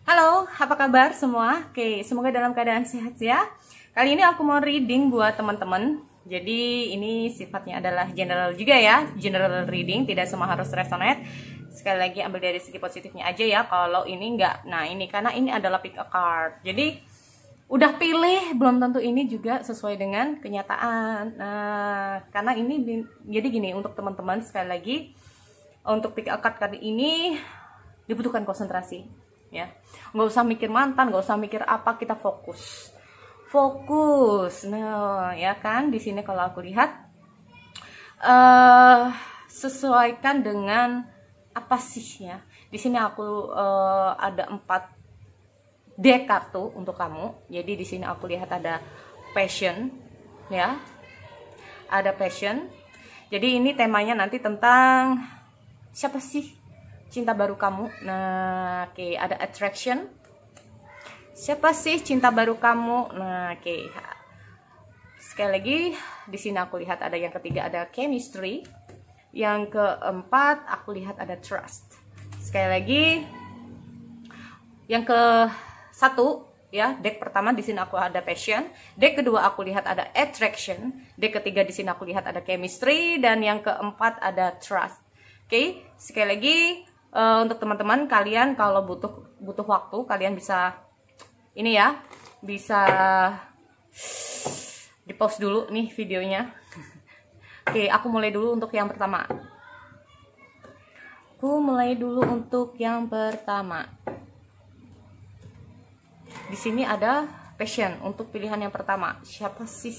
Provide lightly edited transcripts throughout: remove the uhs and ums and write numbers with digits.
Halo, apa kabar semua? Oke, semoga dalam keadaan sehat ya. Kali ini aku mau reading buat teman-teman. Jadi ini sifatnya adalah general juga ya, general reading, tidak semua harus resonate. Sekali lagi ambil dari segi positifnya aja ya. Kalau ini enggak, nah ini karena ini adalah pick a card. Jadi udah pilih belum tentu ini juga sesuai dengan kenyataan. Nah, karena ini jadi gini untuk teman-teman sekali lagi untuk pick a card kali ini dibutuhkan konsentrasi. Ya, nggak usah mikir mantan, nggak usah mikir apa, kita fokus. Nah ya kan di sini kalau aku lihat sesuaikan dengan apa sih ya. Di sini aku ada 4 deck kartu untuk kamu. Jadi di sini aku lihat ada passion ya, ada passion. Jadi ini temanya nanti tentang siapa sih cinta baru kamu. Nah, oke, ada attraction. Siapa sih cinta baru kamu? Nah, oke. Sekali lagi, di sini aku lihat ada yang ketiga ada chemistry. Yang keempat aku lihat ada trust. Sekali lagi, yang ke-1 ya, deck pertama di sini aku ada passion. Deck kedua aku lihat ada attraction. Deck ketiga di sini aku lihat ada chemistry dan yang keempat ada trust. Oke, sekali lagi untuk teman-teman kalian kalau butuh waktu kalian bisa ini ya, bisa di pause dulu nih videonya. Oke, aku mulai dulu untuk yang pertama. Di sini ada passion untuk pilihan yang pertama. Siapa sih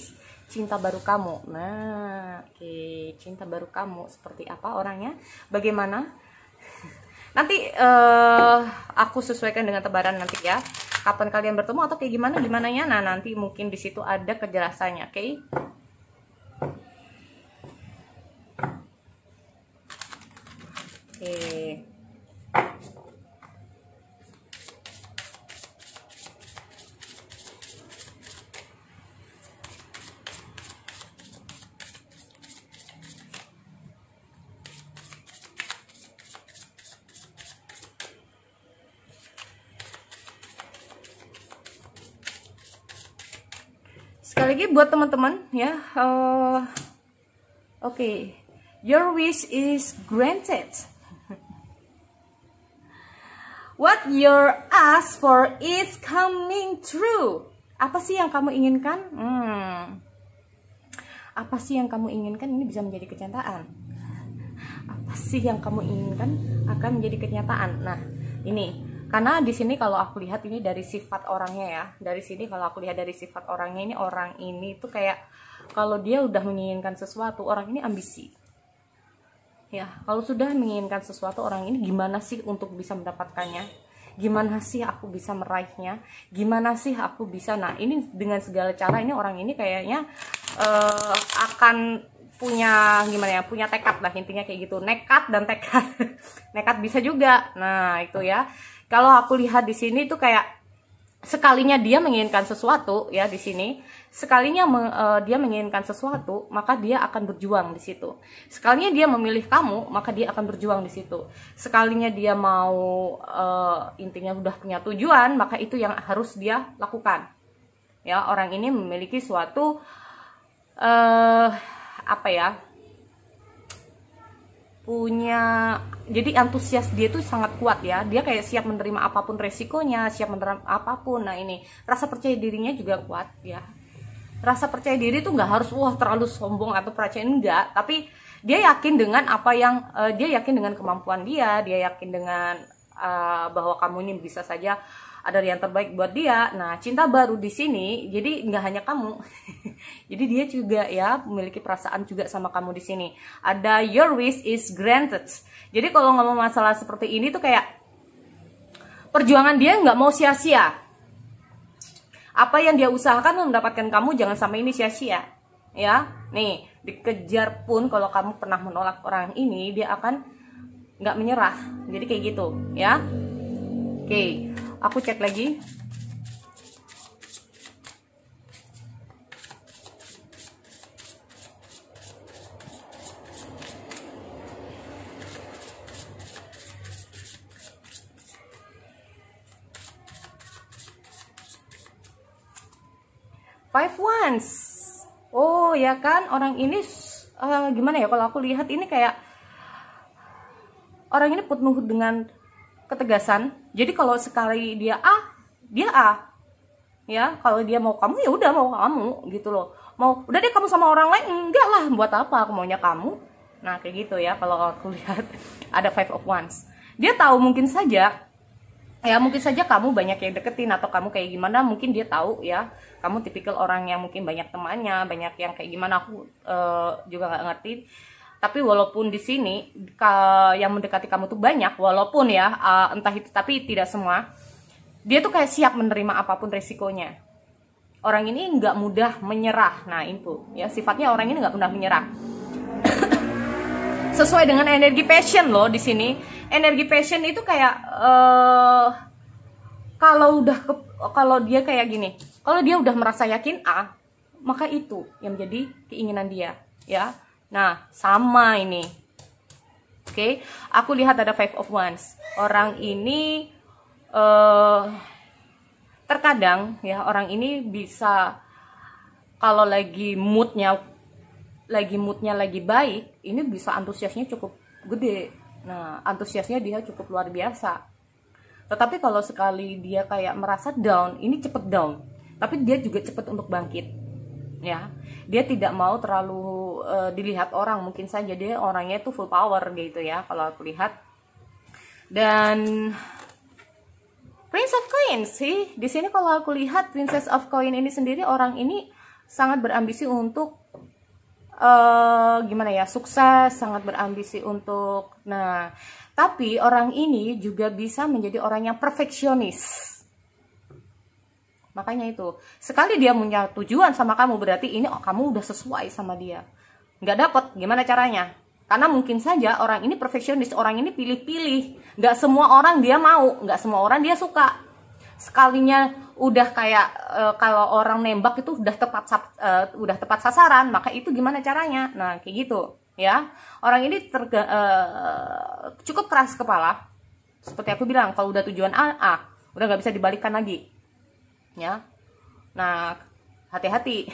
cinta baru kamu? Nah, oke, cinta baru kamu seperti apa orangnya? Bagaimana? Nanti aku sesuaikan dengan tebaran nanti ya. Kapan kalian bertemu atau kayak gimana ya? Nah, nanti mungkin di situ ada kejelasannya, oke? Oke. Sekali lagi buat teman-teman ya, oke. Your wish is granted. What you ask for is coming true. Apa sih yang kamu inginkan? Apa sih yang kamu inginkan ini bisa menjadi kenyataan. Apa sih yang kamu inginkan akan menjadi kenyataan. Nah, ini karena di sini kalau aku lihat ini dari sifat orangnya ya. Dari sini kalau aku lihat dari sifat orangnya ini, orang ini tuh kayak kalau dia udah menginginkan sesuatu, orang ini ambisi. Ya, kalau sudah menginginkan sesuatu, orang ini gimana sih untuk bisa mendapatkannya? Gimana sih aku bisa meraihnya? Gimana sih aku bisa? Nah, ini dengan segala cara ini orang ini kayaknya akan punya gimana ya? Punya tekad lah intinya kayak gitu. Nekat dan tekad. Nekat bisa juga. Nah, itu ya. Kalau aku lihat di sini tuh kayak sekalinya dia menginginkan sesuatu ya di sini, sekalinya dia menginginkan sesuatu, maka dia akan berjuang di situ. Sekalinya dia memilih kamu, maka dia akan berjuang di situ. Sekalinya dia mau intinya udah punya tujuan, maka itu yang harus dia lakukan. Ya, orang ini memiliki suatu apa ya? Jadi antusias dia tuh sangat kuat ya. Dia kayak siap menerima apapun resikonya, siap menerima apapun. Nah, ini rasa percaya dirinya juga kuat ya. Rasa percaya diri tuh nggak harus terlalu sombong atau percaya, enggak, tapi dia yakin dengan apa yang dia yakin dengan kemampuan dia yakin dengan bahwa kamu ini bisa saja ada yang terbaik buat dia. Nah, cinta baru di sini jadi nggak hanya kamu. Jadi dia juga ya memiliki perasaan juga sama kamu di sini. Ada your wish is granted. Jadi kalau ngomong masalah seperti ini tuh kayak perjuangan dia nggak mau sia-sia. Apa yang dia usahakan mendapatkan kamu jangan sampai ini sia-sia. Ya, nih dikejar pun kalau kamu pernah menolak orang ini, dia akan nggak menyerah. Jadi kayak gitu ya. Oke, aku cek lagi. Five Wands. Oh ya kan, orang ini gimana ya, kalau aku lihat ini kayak orang ini penuh dengan ketegasan. Jadi kalau sekali dia A, dia A. Ya, kalau dia mau kamu ya udah mau kamu gitu loh. Mau udah deh kamu sama orang lain, enggak lah, buat apa aku maunya kamu. Nah, kayak gitu ya kalau aku lihat ada Five of Wands. Dia tahu mungkin saja kamu banyak yang deketin atau kamu kayak gimana, mungkin dia tahu ya. Kamu tipikal orang yang mungkin banyak temannya, banyak yang kayak gimana, aku juga nggak ngerti. Tapi walaupun di sini yang mendekati kamu tuh banyak, walaupun ya entah itu, tapi tidak semua. Dia tuh kayak siap menerima apapun resikonya. Orang ini nggak mudah menyerah. Nah itu ya, sifatnya orang ini nggak mudah menyerah. Sesuai dengan energi passion loh di sini. Energi passion itu kayak kalau dia kayak gini, kalau dia udah merasa yakin A, maka itu yang menjadi keinginan dia ya. Nah sama ini. Oke, aku lihat ada Five of Wands. Orang ini terkadang ya, orang ini bisa kalau lagi moodnya lagi baik, ini bisa antusiasnya cukup gede. Nah antusiasnya dia cukup luar biasa. Tetapi kalau sekali dia kayak merasa down, ini cepet down, tapi dia juga cepet untuk bangkit ya. Dia tidak mau terlalu dilihat orang, mungkin saja dia orangnya tuh full power gitu ya kalau aku lihat. Dan Prince of Coins sih di sini, kalau aku lihat Princess of Coin ini sendiri, orang ini sangat berambisi untuk gimana ya, sukses, sangat berambisi untuk, nah tapi orang ini juga bisa menjadi orang yang perfeksionis. Makanya itu, sekali dia punya tujuan sama kamu, berarti ini kamu udah sesuai sama dia. Nggak dapet, gimana caranya? Karena mungkin saja orang ini perfeksionis, orang ini pilih-pilih. Nggak semua orang dia mau, nggak semua orang dia suka. Sekalinya udah kayak kalau orang nembak itu udah tepat sasaran, maka itu gimana caranya? Nah kayak gitu ya. Orang ini cukup keras kepala. Seperti aku bilang, kalau udah tujuan A, udah nggak bisa dibalikkan lagi ya. Nah hati-hati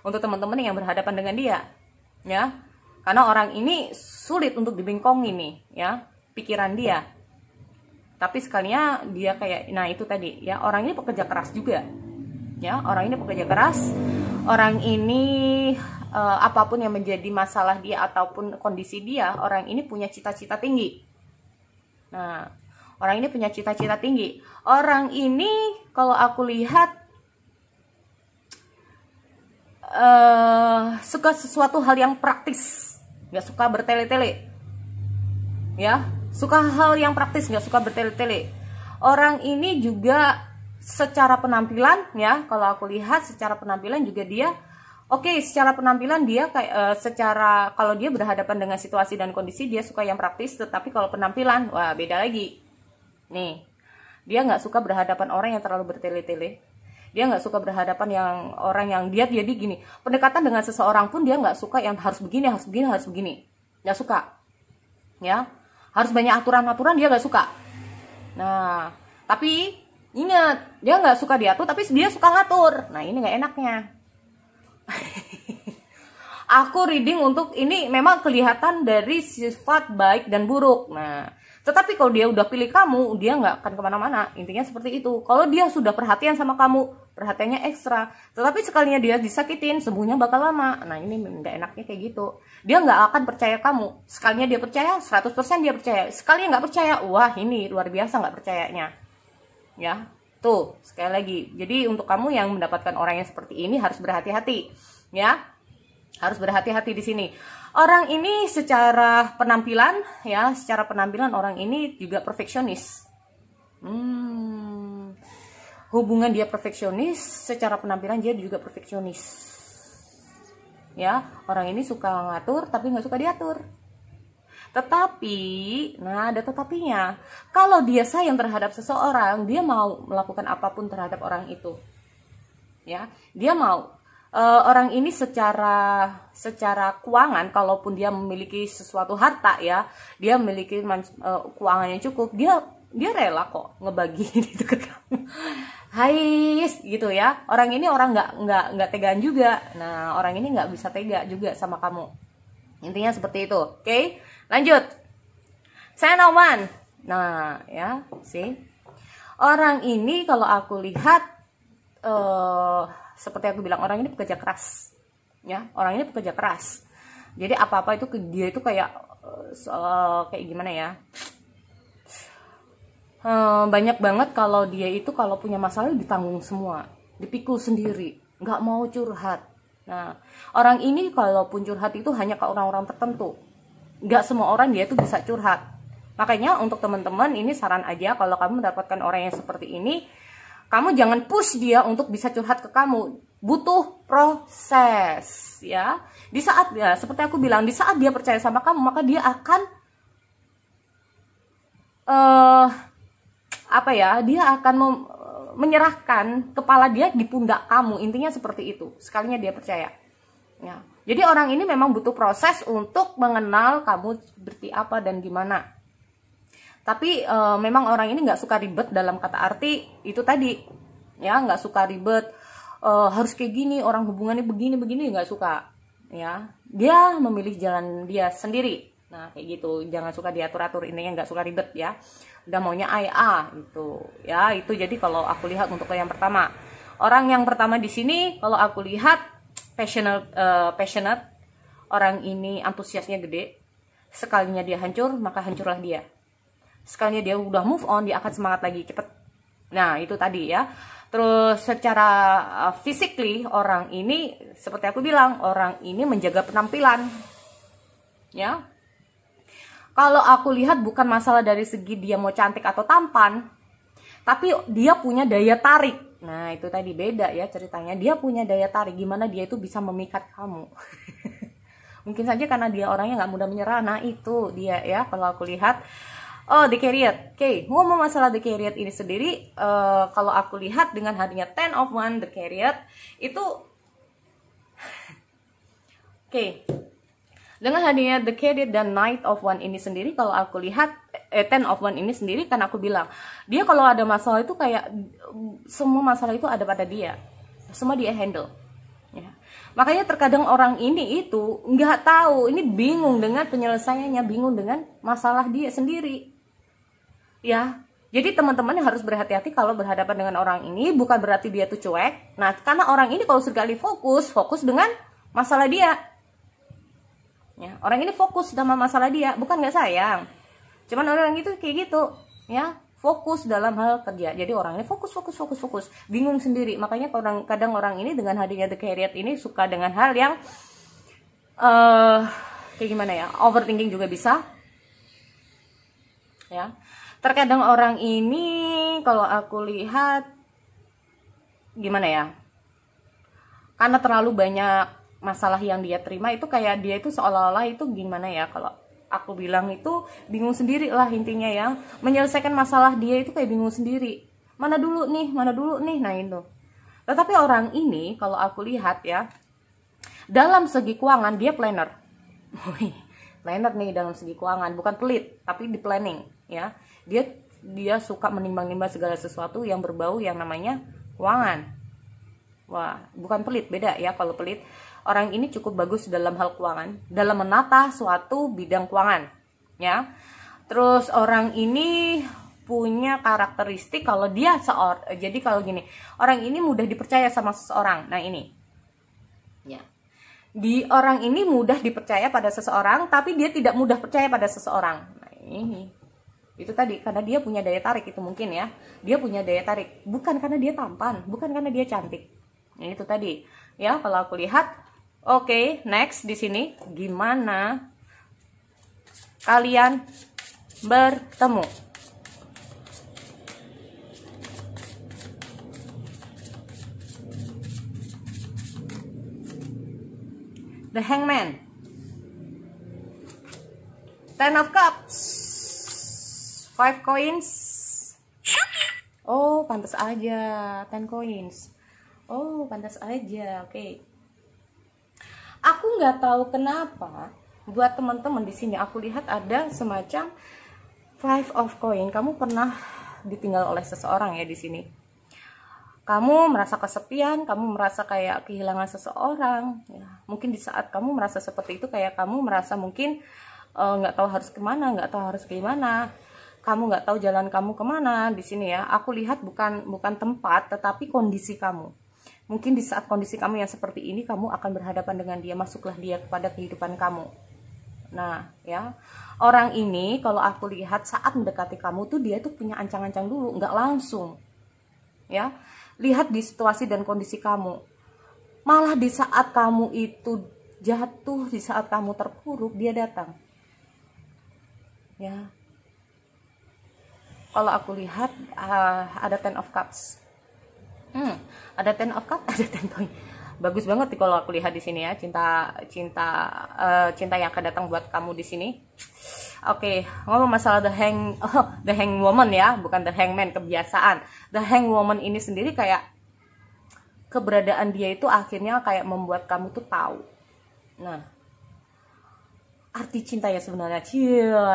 untuk teman-teman yang berhadapan dengan dia ya. Karena orang ini sulit untuk dibengkongin nih ya, pikiran dia. Tapi sekalinya dia kayak, nah itu tadi ya, orang ini pekerja keras juga ya. Orang ini pekerja keras. Orang ini apapun yang menjadi masalah dia ataupun kondisi dia, orang ini punya cita-cita tinggi. Nah orang ini punya cita-cita tinggi. Orang ini kalau aku lihat suka sesuatu hal yang praktis, nggak suka bertele-tele ya, suka hal yang praktis, nggak suka bertele-tele. Orang ini juga secara penampilan ya, kalau aku lihat secara penampilan juga dia oke, secara penampilan dia kayak kalau dia berhadapan dengan situasi dan kondisi, dia suka yang praktis. Tetapi kalau penampilan, wah beda lagi nih. Dia nggak suka berhadapan orang yang terlalu bertele-tele. Dia nggak suka berhadapan yang orang yang dia jadi gini, pendekatan dengan seseorang pun dia nggak suka yang harus begini, nggak suka ya. Harus banyak aturan-aturan, dia nggak suka. Nah tapi ingat, dia nggak suka diatur, tapi dia suka ngatur. Nah ini nggak enaknya. Aku reading untuk ini memang kelihatan dari sifat baik dan buruk. Nah tetapi kalau dia udah pilih kamu, dia nggak akan kemana-mana. Intinya seperti itu. Kalau dia sudah perhatian sama kamu, perhatiannya ekstra. Tetapi sekalinya dia disakitin, sembuhnya bakal lama. Nah ini nggak enaknya kayak gitu. Dia nggak akan percaya kamu. Sekalinya dia percaya, 100% dia percaya. Sekalinya nggak percaya, wah ini luar biasa nggak percayanya. Ya, tuh sekali lagi. Jadi untuk kamu yang mendapatkan orang yang seperti ini harus berhati-hati. Ya, harus berhati-hati di sini. Orang ini secara penampilan ya, secara penampilan orang ini juga perfeksionis. Hubungan dia perfeksionis, secara penampilan dia juga perfeksionis. Ya, orang ini suka ngatur tapi nggak suka diatur. Tetapi, nah ada tetapinya. Kalau dia sayang terhadap seseorang, dia mau melakukan apapun terhadap orang itu. Ya, dia mau. Orang ini secara keuangan, kalaupun dia memiliki sesuatu harta ya, dia memiliki keuangannya cukup, dia rela kok ngebagi itu ke kamu. Hais gitu ya. Orang ini orang nggak tegaan juga. Nah, orang ini nggak bisa tega juga sama kamu. Intinya seperti itu. Oke, lanjut. Saya Nauman. Nah, ya, sih. Orang ini kalau aku lihat seperti aku bilang, orang ini pekerja keras. Ya, orang ini pekerja keras. Jadi apa-apa itu dia itu kayak kayak gimana ya? Banyak banget kalau dia itu kalau punya masalah ditanggung semua, dipikul sendiri, nggak mau curhat. Nah, orang ini kalaupun curhat itu hanya ke orang-orang tertentu, nggak semua orang dia itu bisa curhat. Makanya untuk teman-teman ini saran aja, kalau kamu mendapatkan orang yang seperti ini, kamu jangan push dia untuk bisa curhat ke kamu. Butuh proses ya. Di saat ya, seperti aku bilang, di saat dia percaya sama kamu, maka dia akan apa ya, dia akan menyerahkan kepala dia di pundak kamu. Intinya seperti itu, sekalinya dia percaya ya. Jadi orang ini memang butuh proses untuk mengenal kamu seperti apa dan gimana. Tapi memang orang ini nggak suka ribet, dalam kata arti itu tadi ya, nggak suka ribet, harus kayak gini, orang hubungannya begini nggak suka ya. Dia memilih jalan dia sendiri. Nah kayak gitu, jangan suka diatur-atur, intinya nggak suka ribet ya. Udah maunya itu ya. Itu jadi kalau aku lihat untuk yang pertama, orang yang pertama di sini kalau aku lihat passionate, orang ini antusiasnya gede. Sekalinya dia hancur, maka hancurlah dia. Sekalinya dia udah move on, dia akan semangat lagi cepet. Nah itu tadi ya. Terus secara physically, orang ini seperti aku bilang, orang ini menjaga penampilan ya. Kalau aku lihat bukan masalah dari segi dia mau cantik atau tampan, tapi dia punya daya tarik. Nah itu tadi beda ya ceritanya. Dia punya daya tarik, gimana dia itu bisa memikat kamu. Mungkin saja karena dia orangnya nggak mudah menyerah. Nah itu dia ya kalau aku lihat. Oh, The Chariot. Oke, ngomong masalah The Chariot ini sendiri, kalau aku lihat dengan hadirnya Ten of Wands, The Chariot itu oke. Dengan hadirnya The Chariot dan Knight of Wands ini sendiri, kalau aku lihat Ten of Wands ini sendiri, kan aku bilang, dia kalau ada masalah itu kayak semua masalah itu ada pada dia. Semua dia handle. Ya. Makanya terkadang orang ini itu nggak tahu, ini bingung dengan penyelesaiannya, bingung dengan masalah dia sendiri. Ya, jadi teman-teman harus berhati-hati kalau berhadapan dengan orang ini. Bukan berarti dia tuh cuek. Nah, karena orang ini kalau sekali fokus dengan masalah dia. Ya, orang ini fokus sama masalah dia, bukan nggak sayang. Cuman orang itu kayak gitu, ya, fokus dalam hal kerja. Jadi orang ini fokus, bingung sendiri. Makanya kadang orang ini dengan hadirnya The Chariot ini suka dengan hal yang kayak gimana ya, overthinking juga bisa. Ya. Terkadang orang ini kalau aku lihat gimana ya, karena terlalu banyak masalah yang dia terima, itu kayak dia itu seolah-olah itu gimana ya, kalau aku bilang itu bingung sendiri lah intinya ya. Menyelesaikan masalah dia itu kayak bingung sendiri, mana dulu nih, nah itu. Tetapi orang ini kalau aku lihat ya, dalam segi keuangan dia planner. Planner nih dalam segi keuangan, bukan pelit tapi di planning ya. Dia suka menimbang-nimbang segala sesuatu yang berbau yang namanya keuangan. Wah, bukan pelit, beda ya. Kalau pelit, orang ini cukup bagus dalam hal keuangan, dalam menata suatu bidang keuangan ya. Terus orang ini punya karakteristik kalau dia jadi kalau gini, orang ini mudah dipercaya sama seseorang. Nah ini ya, orang ini mudah dipercaya pada seseorang, tapi dia tidak mudah percaya pada seseorang. Nah ini itu tadi, karena dia punya daya tarik, itu mungkin ya, dia punya daya tarik, bukan karena dia tampan, bukan karena dia cantik. Nah, itu tadi ya kalau aku lihat. Oke, next di sini gimana kalian bertemu? The Hangman, Ten of Cups, Five Coins. Oh, pantas aja 10 coins. Oh, pantas aja. Oke. Aku nggak tahu kenapa buat teman-teman di sini aku lihat ada semacam Five of Coin. Kamu pernah ditinggal oleh seseorang ya di sini. kamu merasa kesepian, kamu merasa kayak kehilangan seseorang, ya. Mungkin di saat kamu merasa seperti itu, kayak kamu merasa mungkin nggak tahu harus kemana, nggak tahu harus gimana, kamu nggak tahu jalan kamu kemana. Di sini ya, aku lihat bukan tempat, tetapi kondisi kamu. Mungkin di saat kondisi kamu yang seperti ini, kamu akan berhadapan dengan dia, masuklah dia kepada kehidupan kamu. Nah, ya, orang ini kalau aku lihat saat mendekati kamu tuh dia tuh punya ancang-ancang dulu, nggak langsung, ya. Lihat di situasi dan kondisi kamu. Malah di saat kamu itu jatuh, di saat kamu terpuruk, dia datang. Ya. Kalau aku lihat ada Ten of Cups. Ada Ten of Cups, ada Ten Point. Bagus banget nih kalau aku lihat di sini ya, cinta yang akan datang buat kamu di sini. Oke, ngomong masalah the hang woman ya, bukan the hangman, kebiasaan. The hang woman ini sendiri kayak keberadaan dia itu akhirnya kayak membuat kamu tuh tahu. Nah, arti cinta ya sebenarnya.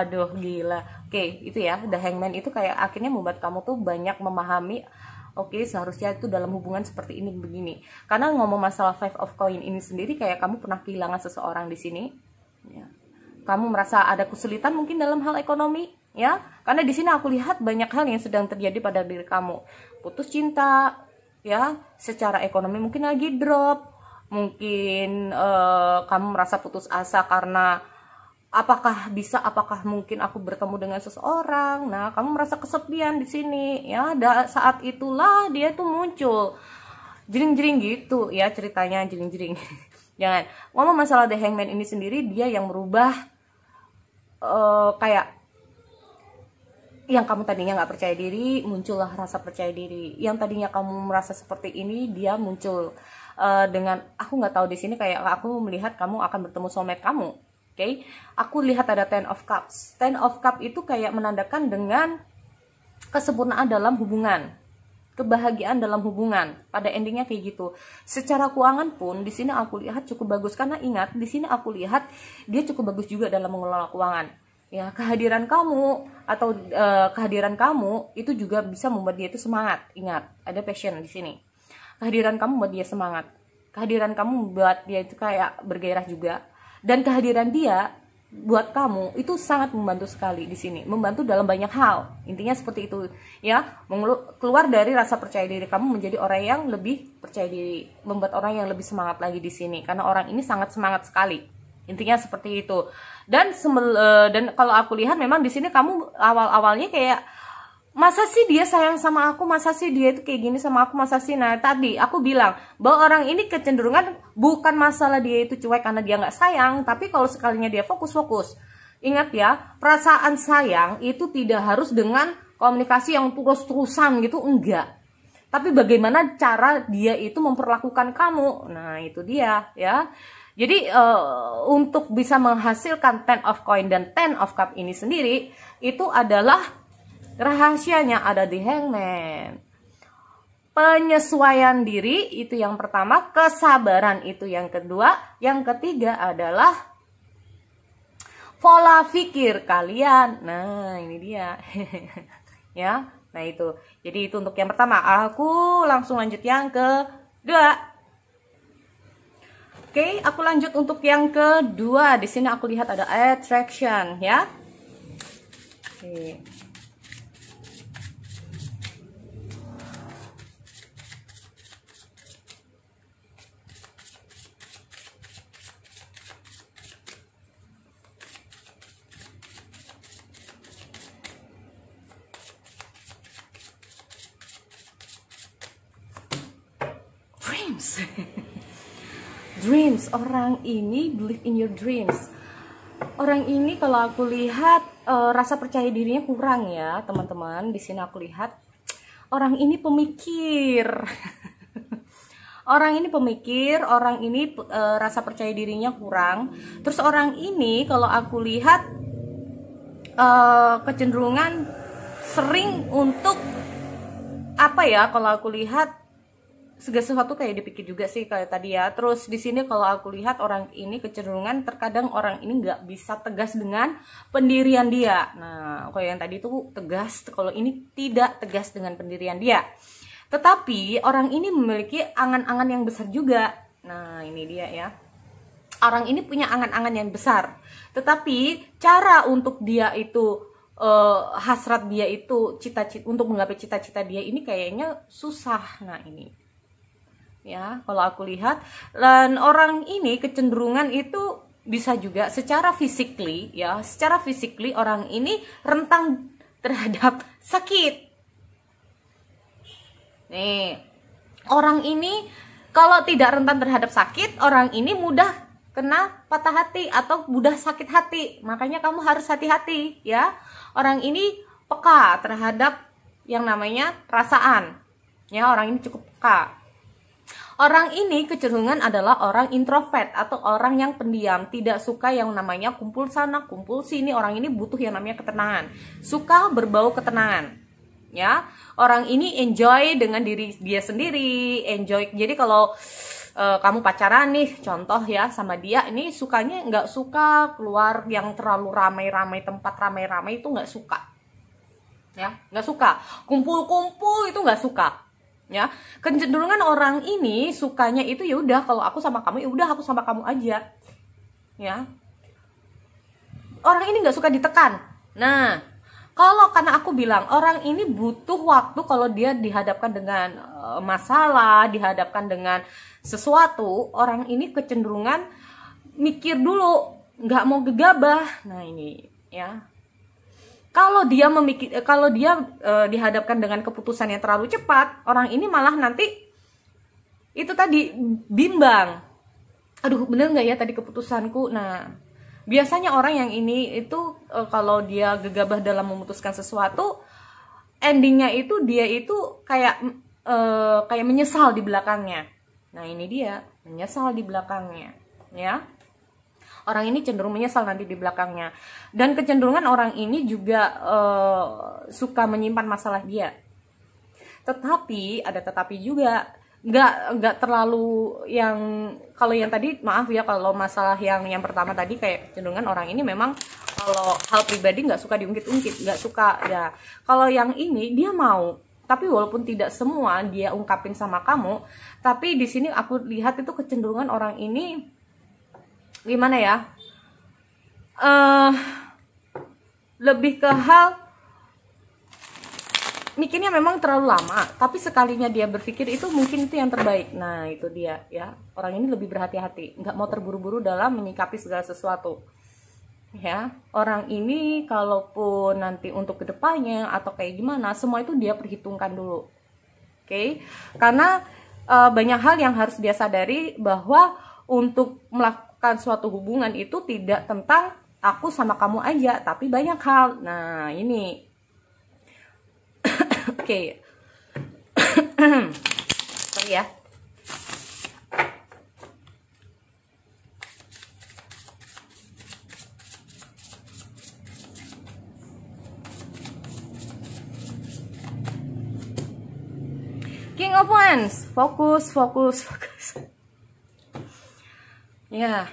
Aduh gila. Oke, itu ya, the hangman itu kayak akhirnya membuat kamu tuh banyak memahami. Oke, seharusnya itu dalam hubungan seperti ini begini. Karena ngomong masalah Five of Coin ini sendiri kayak kamu pernah kehilangan seseorang di sini. Ya. Kamu merasa ada kesulitan mungkin dalam hal ekonomi, ya? Karena di sini aku lihat banyak hal yang sedang terjadi pada diri kamu. Putus cinta, ya, secara ekonomi mungkin lagi drop. Mungkin kamu merasa putus asa karena apakah mungkin aku bertemu dengan seseorang. Nah, kamu merasa kesepian di sini, ya. Saat itulah dia tuh muncul. Jering-jering gitu, ya, ceritanya jering-jering. Jangan ngomong masalah the hangman ini sendiri, dia yang merubah kayak yang kamu tadinya nggak percaya diri, muncullah rasa percaya diri. Yang tadinya kamu merasa seperti ini, dia muncul dengan aku nggak tahu di sini kayak aku melihat kamu akan bertemu soulmate kamu. Oke, aku lihat ada Ten of Cups. Ten of Cups itu kayak menandakan dengan kesempurnaan dalam hubungan, kebahagiaan dalam hubungan. Pada endingnya kayak gitu. Secara keuangan pun di sini aku lihat cukup bagus, karena ingat di sini aku lihat dia cukup bagus juga dalam mengelola keuangan. Ya, kehadiran kamu atau kehadiran kamu itu juga bisa membuat dia itu semangat. Ingat, ada passion di sini. Kehadiran kamu membuat dia semangat. Kehadiran kamu membuat dia itu kayak bergairah juga. Dan kehadiran dia buat kamu itu sangat membantu sekali di sini, membantu dalam banyak hal. Intinya seperti itu, ya. Keluar dari rasa percaya diri kamu menjadi orang yang lebih percaya diri, membuat orang yang lebih semangat lagi di sini, karena orang ini sangat semangat sekali. Intinya seperti itu. Dan kalau aku lihat memang di sini kamu awal-awalnya kayak, masa sih dia sayang sama aku, masa sih dia itu kayak gini sama aku, masa sih. Nah, tadi aku bilang bahwa orang ini kecenderungan bukan masalah dia itu cuek karena dia nggak sayang, tapi kalau sekalinya dia fokus. Ingat ya, perasaan sayang itu tidak harus dengan komunikasi yang terus-terusan gitu, enggak. Tapi bagaimana cara dia itu memperlakukan kamu. Nah, itu dia ya. Jadi untuk bisa menghasilkan Ten of Coin dan Ten of Cup ini sendiri, itu adalah rahasianya ada di Hangman. Penyesuaian diri itu yang pertama, kesabaran itu yang kedua, yang ketiga adalah pola pikir kalian. Nah, ini dia. Ya. Nah, itu. Jadi itu untuk yang pertama. Aku langsung lanjut yang kedua. Oke, aku lanjut untuk yang kedua. Di sini aku lihat ada attraction, ya. Oke. Dreams, orang ini believe in your dreams. Orang ini kalau aku lihat rasa percaya dirinya kurang ya, teman-teman. Di sini aku lihat orang ini pemikir. Orang ini pemikir, orang ini rasa percaya dirinya kurang. Terus orang ini kalau aku lihat kecenderungan sering untuk apa ya, kalau aku lihat segala sesuatu kayak dipikir juga sih kayak tadi ya. Terus di sini kalau aku lihat orang ini kecenderungan terkadang orang ini nggak bisa tegas dengan pendirian dia. Nah, kalau yang tadi itu tegas, kalau ini tidak tegas dengan pendirian dia. Tetapi orang ini memiliki angan-angan yang besar juga. Nah, ini dia ya. Orang ini punya angan-angan yang besar. Tetapi cara untuk dia itu hasrat dia itu cita-cita untuk menggapai cita-cita dia ini kayaknya susah. Nah, ini. Ya, kalau aku lihat, dan orang ini kecenderungan itu bisa juga secara physically ya, secara physically orang ini rentan terhadap sakit. Nih, orang ini kalau tidak rentan terhadap sakit, orang ini mudah kena patah hati atau mudah sakit hati. Makanya kamu harus hati-hati ya. Orang ini peka terhadap yang namanya perasaan. Ya, orang ini cukup peka. Orang ini kecenderungan adalah orang introvert atau orang yang pendiam, tidak suka yang namanya kumpul sana, kumpul sini. Orang ini butuh yang namanya ketenangan, suka berbau ketenangan. Ya, orang ini enjoy dengan diri dia sendiri, enjoy. Jadi kalau kamu pacaran nih, contoh ya sama dia, ini sukanya nggak suka keluar yang terlalu ramai-ramai, tempat ramai-ramai itu nggak suka. Ya, nggak suka. Kumpul-kumpul itu nggak suka. Ya, kecenderungan orang ini sukanya itu ya udah, kalau aku sama kamu ya udah aku sama kamu aja. Ya, orang ini nggak suka ditekan. Nah, kalau karena aku bilang orang ini butuh waktu kalau dia dihadapkan dengan masalah, dihadapkan dengan sesuatu, orang ini kecenderungan mikir dulu, nggak mau gegabah. Nah, ini ya. Kalau dia dihadapkan dengan keputusan yang terlalu cepat, orang ini malah nanti itu tadi bimbang. Aduh, bener nggak ya tadi keputusanku? Nah, biasanya orang yang ini itu kalau dia gegabah dalam memutuskan sesuatu, endingnya itu dia itu kayak menyesal di belakangnya. Nah, ini dia, menyesal di belakangnya, ya. Orang ini cenderung menyesal nanti di belakangnya. Dan kecenderungan orang ini juga suka menyimpan masalah dia. Tetapi, ada tetapi juga, nggak terlalu yang, kalau yang tadi, maaf ya, kalau masalah yang pertama tadi kayak kecenderungan orang ini memang kalau hal pribadi nggak suka diungkit-ungkit, nggak suka ya. Kalau yang ini dia mau, tapi walaupun tidak semua dia ungkapin sama kamu, tapi di sini aku lihat itu kecenderungan orang ini gimana ya, lebih ke hal mikirnya memang terlalu lama, tapi sekalinya dia berpikir itu mungkin itu yang terbaik. Nah, itu dia ya, orang ini lebih berhati-hati, nggak mau terburu-buru dalam menyikapi segala sesuatu ya. Orang ini kalaupun nanti untuk kedepannya atau kayak gimana, semua itu dia perhitungkan dulu. Oke, karena banyak hal yang harus dia sadari, bahwa untuk melakukan suatu hubungan itu tidak tentang aku sama kamu aja, tapi banyak hal. Nah, ini oke. Sorry ya. King of Wands, fokus. Ya,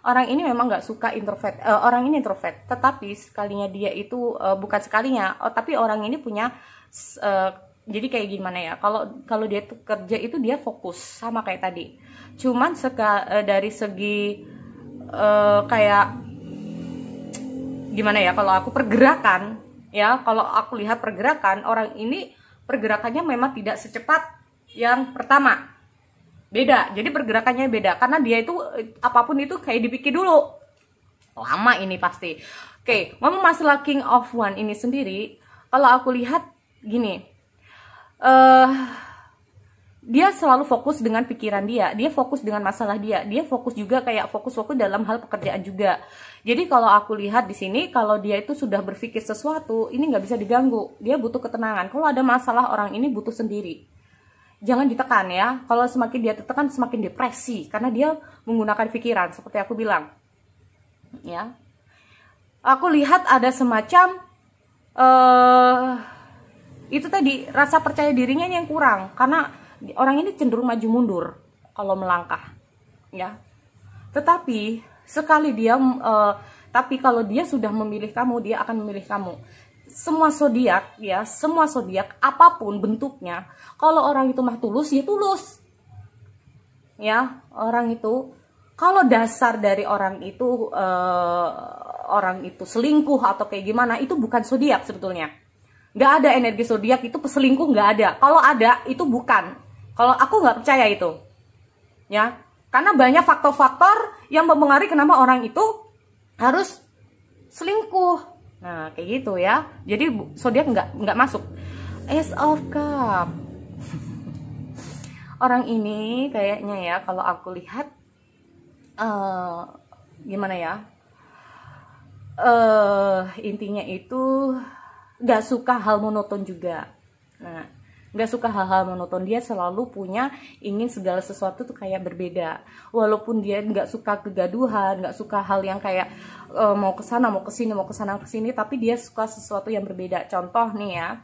orang ini memang nggak suka introvert. Orang ini introvert, tetapi sekalinya dia itu bukan sekalinya, tapi orang ini punya jadi kayak gimana ya? Kalau dia tuh kerja itu dia fokus sama kayak tadi. Cuman dari segi kayak gimana ya? Kalau aku pergerakan ya, kalau aku lihat pergerakan orang ini, pergerakannya memang tidak secepat yang pertama. Beda, jadi pergerakannya beda, karena dia itu apapun itu kayak dipikir dulu, lama ini pasti. Oke, ngomong masalah King of Wands ini sendiri, kalau aku lihat gini, dia selalu fokus dengan pikiran dia fokus dengan masalah dia fokus juga kayak fokus dalam hal pekerjaan juga. Jadi kalau aku lihat di sini, kalau dia itu sudah berpikir sesuatu, ini nggak bisa diganggu, dia butuh ketenangan. Kalau ada masalah, orang ini butuh sendiri. Jangan ditekan ya. Kalau semakin dia tertekan, semakin depresi, karena dia menggunakan pikiran seperti aku bilang. Ya. Aku lihat ada semacam itu tadi, rasa percaya dirinya yang kurang, karena orang ini cenderung maju mundur kalau melangkah. Ya. Tetapi sekali dia tapi kalau dia sudah memilih kamu, dia akan memilih kamu. semua zodiak ya, semua zodiak apapun bentuknya, kalau orang itu mah tulus ya tulus. Ya, orang itu kalau dasar dari orang itu selingkuh atau kayak gimana, itu bukan zodiak sebetulnya. Nggak ada energi zodiak itu peselingkuh, nggak ada. Kalau ada itu bukan. Kalau aku nggak percaya itu. Ya, karena banyak faktor-faktor yang mempengaruhi kenapa orang itu harus selingkuh. Nah, kayak gitu ya. Jadi zodiak nggak masuk. Ace of Cup. Orang ini kayaknya ya, kalau aku lihat gimana ya, intinya itu gak suka hal monoton juga. Nah, gak suka hal-hal monoton, dia selalu punya ingin segala sesuatu tuh kayak berbeda. Walaupun dia gak suka kegaduhan, gak suka hal yang kayak mau kesana mau kesini mau kesana kesini, tapi dia suka sesuatu yang berbeda. Contoh nih ya,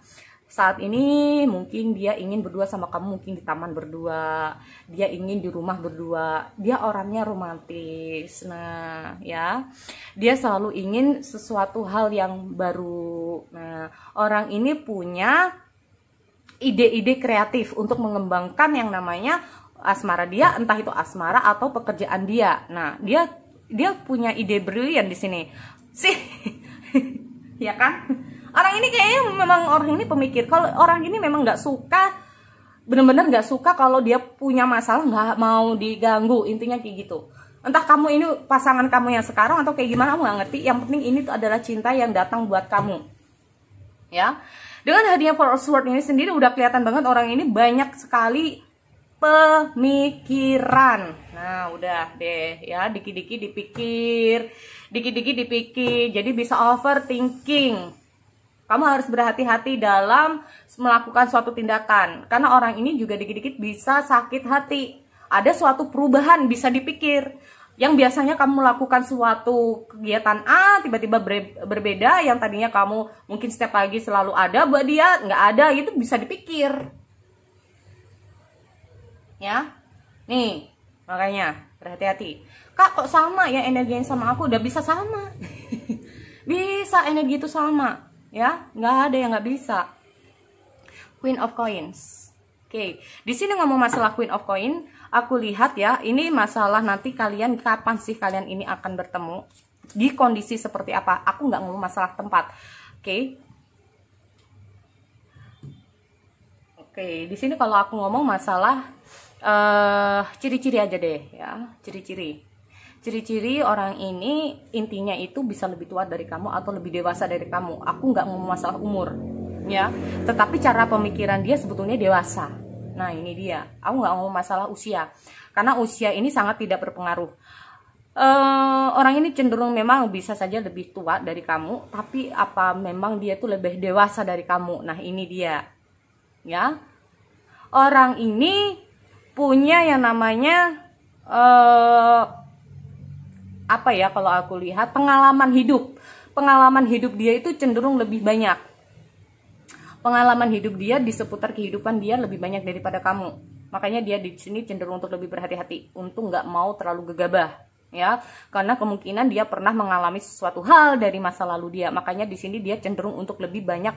saat ini mungkin dia ingin berdua sama kamu, mungkin di taman berdua, dia ingin di rumah berdua, dia orangnya romantis. Nah ya, dia selalu ingin sesuatu hal yang baru. Nah, orang ini punya ide-ide kreatif untuk mengembangkan yang namanya asmara dia, entah itu asmara atau pekerjaan dia. Nah, dia punya ide brilian di sini sih. Ya kan? Orang ini kayaknya memang orang ini pemikir. Kalau orang ini memang nggak suka, bener-bener nggak suka kalau dia punya masalah nggak mau diganggu. Intinya kayak gitu. Entah kamu ini pasangan kamu yang sekarang atau kayak gimana, aku nggak ngerti. Yang penting ini tuh adalah cinta yang datang buat kamu. Ya, dengan hadiah Four of Swords ini sendiri udah kelihatan banget orang ini banyak sekali pemikiran. Nah, udah deh ya, dikit-dikit dipikir, jadi bisa overthinking. Kamu harus berhati-hati dalam melakukan suatu tindakan, karena orang ini juga dikit-dikit bisa sakit hati. Ada suatu perubahan bisa dipikir, yang biasanya kamu melakukan suatu kegiatan A tiba-tiba berbeda, yang tadinya kamu mungkin setiap pagi selalu ada buat dia nggak ada, itu bisa dipikir. Ya, nih makanya berhati-hati. Kak, kok sama ya energi yang sama aku? Udah bisa sama. Bisa energi itu sama. Ya, nggak ada yang nggak bisa. Queen of Coins. Oke, di sini ngomong masalah Queen of Coin, aku lihat ya, ini masalah nanti kalian kapan sih kalian ini akan bertemu, di kondisi seperti apa. Aku nggak ngomong masalah tempat. Oke, di sini kalau aku ngomong masalah ciri-ciri aja deh ya, ciri-ciri orang ini intinya itu bisa lebih tua dari kamu atau lebih dewasa dari kamu. Aku nggak ngomong masalah umur ya, tetapi cara pemikiran dia sebetulnya dewasa. Nah, ini dia, aku nggak ngomong masalah usia, karena usia ini sangat tidak berpengaruh. Orang ini cenderung memang bisa saja lebih tua dari kamu, tapi apa memang dia tuh lebih dewasa dari kamu. Nah, ini dia ya, orang ini punya yang namanya apa ya, kalau aku lihat pengalaman hidup dia itu cenderung lebih banyak. Pengalaman hidup dia di seputar kehidupan dia lebih banyak daripada kamu. Makanya dia di sini cenderung untuk lebih berhati-hati, untuk nggak mau terlalu gegabah ya, karena kemungkinan dia pernah mengalami sesuatu hal dari masa lalu dia. Makanya di sini dia cenderung untuk lebih banyak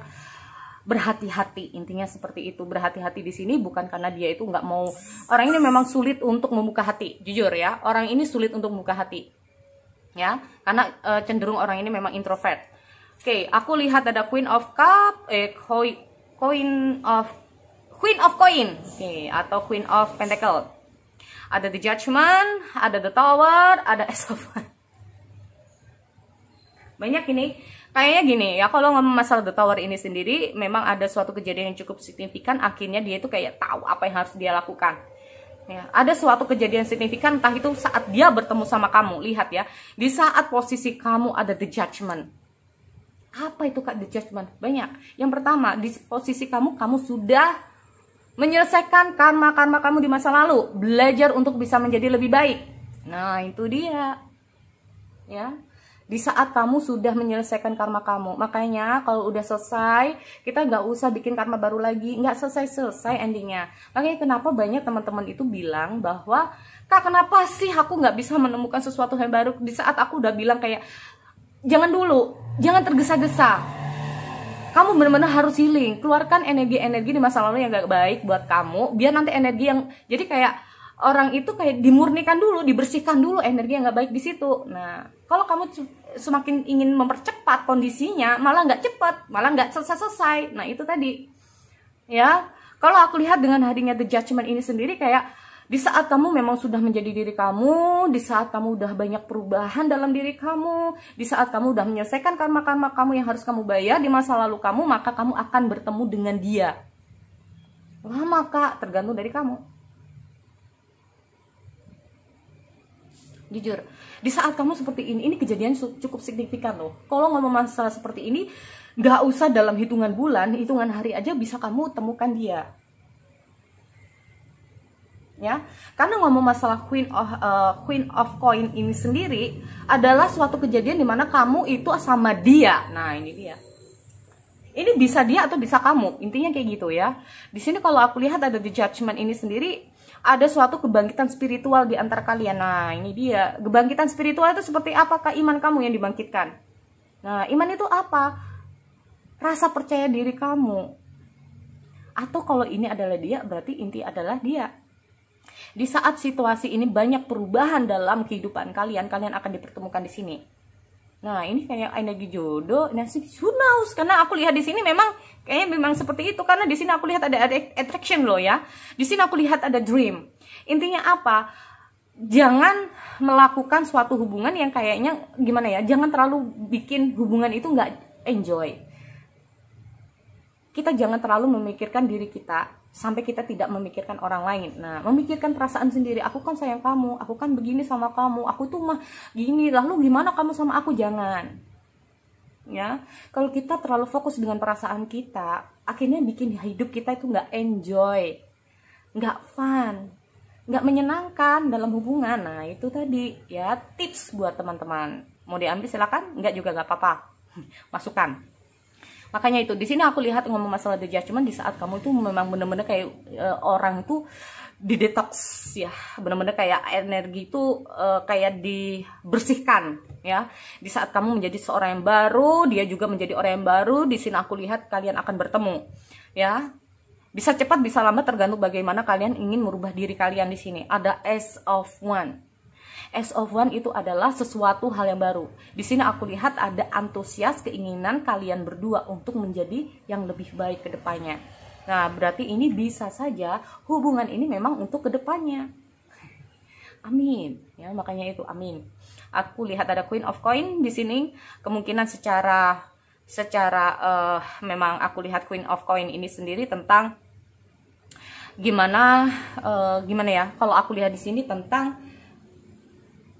berhati-hati. Intinya seperti itu. Berhati-hati di sini bukan karena dia itu nggak mau. Orang ini memang sulit untuk membuka hati, jujur ya, orang ini sulit untuk membuka hati ya, karena cenderung orang ini memang introvert. Oke, aku lihat ada Queen of Cup, Queen of Coin, atau Queen of Pentacle. Ada The Judgment, ada The Tower, ada Ace of Wands. Banyak ini. Kayaknya gini ya, kalau ngomong masalah The Tower ini sendiri, memang ada suatu kejadian yang cukup signifikan. Akhirnya dia itu kayak tahu apa yang harus dia lakukan. Ya, ada suatu kejadian signifikan, entah itu saat dia bertemu sama kamu. Lihat ya, di saat posisi kamu ada The Judgment. Apa itu Kak The Judgment? Banyak. Yang pertama, di posisi kamu sudah menyelesaikan karma-karma kamu di masa lalu, belajar untuk bisa menjadi lebih baik. Nah, itu dia. Ya. Di saat kamu sudah menyelesaikan karma kamu. Makanya kalau udah selesai, kita nggak usah bikin karma baru lagi. Nggak selesai endingnya. Makanya kenapa banyak teman-teman itu bilang bahwa, Kak, kenapa sih aku nggak bisa menemukan sesuatu yang baru? Di saat aku udah bilang kayak, jangan dulu, jangan tergesa-gesa. Kamu benar-benar harus healing, keluarkan energi-energi di masa lalu yang gak baik buat kamu, biar nanti energi yang, jadi kayak orang itu kayak dimurnikan dulu, dibersihkan dulu energi yang gak baik di situ. Nah, kalau kamu semakin ingin mempercepat kondisinya, malah nggak cepat, malah nggak selesai-selesai. Nah, itu tadi, ya. Kalau aku lihat dengan hadirnya The Judgment ini sendiri, kayak di saat kamu memang sudah menjadi diri kamu, di saat kamu udah banyak perubahan dalam diri kamu, di saat kamu udah menyelesaikan karma-karma kamu yang harus kamu bayar di masa lalu kamu, maka kamu akan bertemu dengan dia. Lama kak, tergantung dari kamu. Jujur, di saat kamu seperti ini kejadian cukup signifikan loh. Kalau ngomong masalah seperti ini, nggak usah dalam hitungan bulan, hitungan hari aja bisa kamu temukan dia. Ya, karena ngomong masalah Queen of Coin ini sendiri adalah suatu kejadian dimana kamu itu sama dia. Nah, ini dia. Ini bisa dia atau bisa kamu, intinya kayak gitu ya. Di sini kalau aku lihat ada The Judgment ini sendiri, ada suatu kebangkitan spiritual di antara kalian. Nah, ini dia. Kebangkitan spiritual itu seperti apakah iman kamu yang dibangkitkan? Nah, iman itu apa? Rasa percaya diri kamu. Atau kalau ini adalah dia, berarti inti adalah dia. Di saat situasi ini banyak perubahan dalam kehidupan kalian, kalian akan dipertemukan di sini. Nah, ini kayak energi jodoh, nasib, who knows? Karena aku lihat di sini kayaknya memang seperti itu. Karena di sini aku lihat ada attraction loh ya. Di sini aku lihat ada dream. Intinya apa? Jangan melakukan suatu hubungan yang kayaknya gimana ya? Jangan terlalu bikin hubungan itu nggak enjoy. Kita jangan terlalu memikirkan diri kita sampai kita tidak memikirkan orang lain. Nah, memikirkan perasaan sendiri. Aku kan sayang kamu, aku kan begini sama kamu, aku tuh mah gini, lalu gimana kamu sama aku? Jangan. Ya, kalau kita terlalu fokus dengan perasaan kita, akhirnya bikin hidup kita itu nggak enjoy, nggak fun, nggak menyenangkan dalam hubungan. Nah, itu tadi ya tips buat teman-teman. Mau diambil silakan, nggak juga nggak apa-apa. Masukan. Makanya itu, di sini aku lihat ngomong masalah The Judgment di saat kamu itu memang bener-bener kayak orang itu didetox ya, bener-bener kayak energi itu kayak dibersihkan ya. Di saat kamu menjadi seorang yang baru, dia juga menjadi orang yang baru. Di sini aku lihat kalian akan bertemu ya. Bisa cepat, bisa lambat, tergantung bagaimana kalian ingin merubah diri kalian di sini. Ada Ace of One. Ace of One itu adalah sesuatu hal yang baru. Di sini aku lihat ada antusias, keinginan kalian berdua untuk menjadi yang lebih baik ke depannya. Nah, berarti ini bisa saja hubungan ini memang untuk ke depannya. Amin. Ya, makanya itu amin. Aku lihat ada Queen of Coin di sini. Kemungkinan secara memang aku lihat Queen of Coin ini sendiri tentang gimana ya? Kalau aku lihat di sini tentang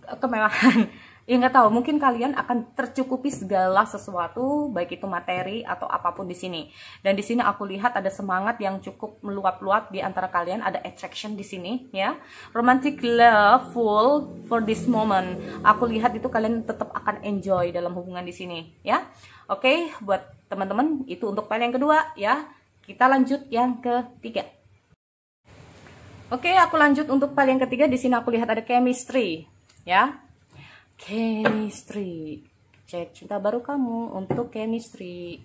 kemewahan. Ya nggak tahu, mungkin kalian akan tercukupi segala sesuatu, baik itu materi atau apapun di sini. Dan di sini aku lihat ada semangat yang cukup meluap-luap di antara kalian, ada attraction di sini ya. Romantic love full for this moment. Aku lihat itu kalian tetap akan enjoy dalam hubungan di sini ya. Oke, buat teman-teman itu untuk file yang kedua ya. Kita lanjut yang ketiga. Oke, aku lanjut untuk file yang ketiga. Di sini aku lihat ada chemistry. Ya, chemistry, cek cinta baru kamu untuk chemistry.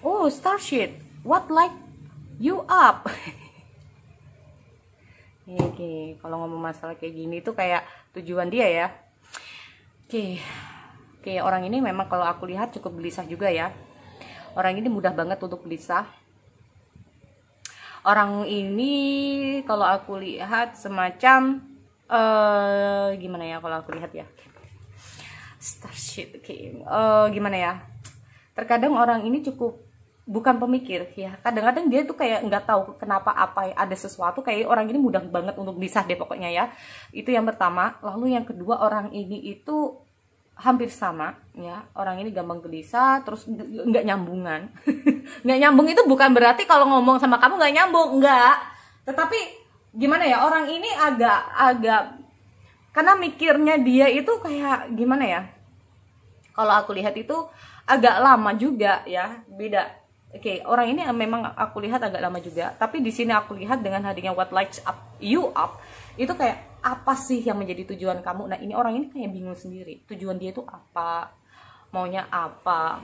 Oh, Starship, what light you up? Oke, kalau ngomong masalah kayak gini tuh kayak tujuan dia ya. Oke, orang ini memang kalau aku lihat cukup gelisah juga ya. Orang ini mudah banget untuk gelisah. Orang ini kalau aku lihat semacam gimana ya kalau aku lihat ya. Starship, gimana ya? Terkadang orang ini cukup bukan pemikir ya, kadang-kadang dia tuh kayak nggak tahu kenapa ada sesuatu, kayak orang ini mudah banget untuk gelisah deh pokoknya ya. Itu yang pertama. Lalu yang kedua, orang ini itu hampir sama ya, orang ini gampang gelisah, terus nggak nyambungan. Nggak nyambung itu bukan berarti kalau ngomong sama kamu nggak nyambung, nggak, tetapi gimana ya, orang ini agak karena mikirnya dia itu kayak gimana ya, kalau aku lihat itu agak lama juga ya, beda. Oke, orang ini memang aku lihat agak lama juga, tapi di sini aku lihat dengan hadirnya what lights up you up itu kayak apa sih yang menjadi tujuan kamu. Nah ini orang ini kayak bingung sendiri tujuan dia itu apa, maunya apa.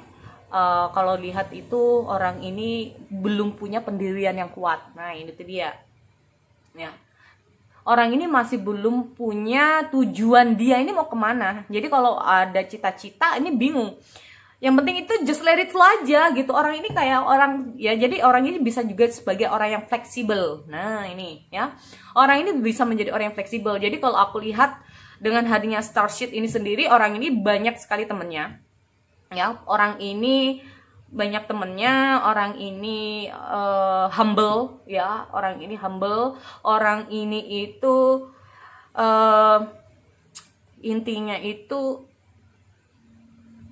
Kalau lihat itu orang ini belum punya pendirian yang kuat. Nah ini tuh dia ya, orang ini masih belum punya tujuan dia ini mau kemana. Jadi kalau ada cita-cita ini bingung. Yang penting itu just let it flow aja gitu. Orang ini kayak orang ya, jadi orang ini bisa juga sebagai orang yang fleksibel. Nah ini ya, orang ini bisa menjadi orang yang fleksibel. Jadi kalau aku lihat dengan hadirnya Starship ini sendiri, orang ini banyak sekali temennya ya. Orang ini banyak temennya, orang ini humble ya, orang ini humble, orang ini itu intinya itu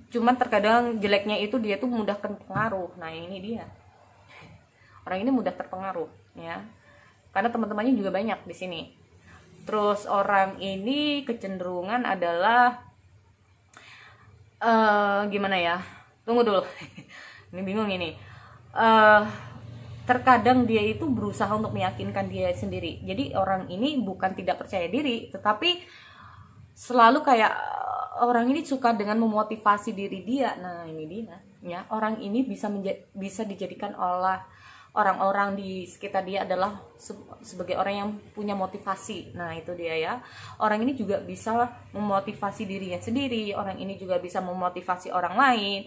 cuman terkadang jeleknya itu dia tuh mudah terpengaruh. Nah ini dia, orang ini mudah terpengaruh ya, karena teman-temannya juga banyak di sini. Terus orang ini kecenderungan adalah gimana ya, tunggu dulu ini bingung ini. Terkadang dia itu berusaha untuk meyakinkan dia sendiri. Jadi orang ini bukan tidak percaya diri, tetapi selalu kayak orang ini suka dengan memotivasi diri dia. Nah ini dia ya, orang ini bisa dijadikan oleh orang-orang di sekitar dia adalah sebagai orang yang punya motivasi. Nah itu dia ya, orang ini juga bisa memotivasi dirinya sendiri, orang ini juga bisa memotivasi orang lain.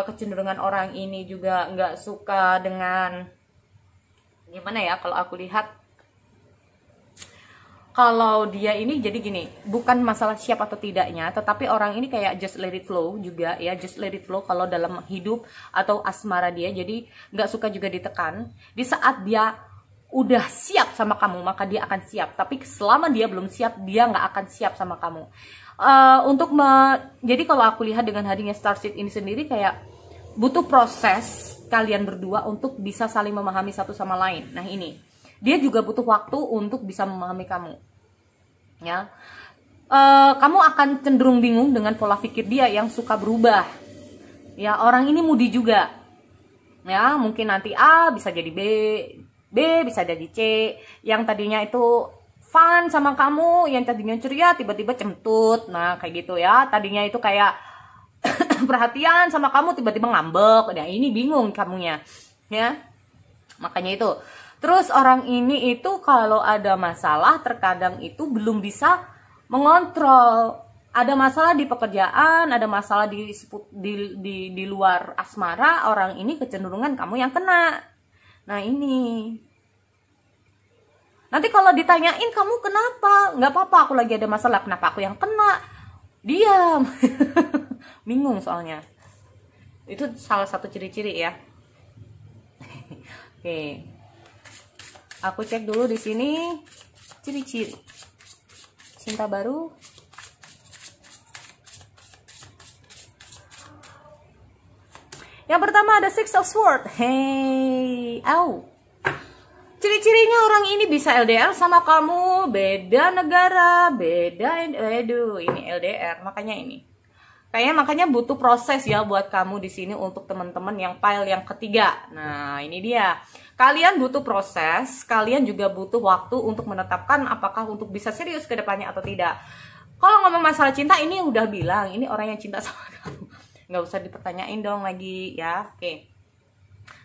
Kecenderungan orang ini juga nggak suka dengan gimana ya, kalau aku lihat kalau dia ini jadi gini, bukan masalah siap atau tidaknya, tetapi orang ini kayak just let it flow juga ya, just let it flow kalau dalam hidup atau asmara dia. Jadi nggak suka juga ditekan. Di saat dia udah siap sama kamu, maka dia akan siap. Tapi selama dia belum siap, dia nggak akan siap sama kamu. Jadi kalau aku lihat dengan hadirnya Starship ini sendiri kayak butuh proses kalian berdua untuk bisa saling memahami satu sama lain. Nah ini, dia juga butuh waktu untuk bisa memahami kamu ya. Kamu akan cenderung bingung dengan pola pikir dia yang suka berubah ya. Orang ini mudi juga ya, mungkin nanti A bisa jadi B bisa jadi C. Yang tadinya itu fun sama kamu, yang tadinya ceria tiba-tiba cemtut. Nah kayak gitu ya, tadinya itu kayak perhatian sama kamu tiba-tiba ngambek. Nah ini bingung kamunya ya, makanya itu. Terus orang ini itu kalau ada masalah terkadang itu belum bisa mengontrol. Ada masalah di pekerjaan, ada masalah di luar asmara, orang ini kecenderungan kamu yang kena. Nah ini, nanti kalau ditanyain kamu kenapa, nggak apa-apa aku lagi ada masalah, kenapa aku yang kena, diam. Bingung soalnya. Itu salah satu ciri-ciri ya. Oke. Aku cek dulu di sini ciri-ciri cinta baru. Yang pertama ada Six of Swords. Hey, ciri-cirinya orang ini bisa LDR sama kamu, beda negara, ini LDR, makanya ini. Makanya butuh proses ya buat kamu di sini untuk teman-teman yang pile yang ketiga. Nah, ini dia. Kalian butuh proses, kalian juga butuh waktu untuk menetapkan apakah untuk bisa serius ke depannya atau tidak. Kalau ngomong masalah cinta, ini udah bilang, ini orang yang cinta sama kamu. Nggak usah dipertanyain dong lagi ya. Oke.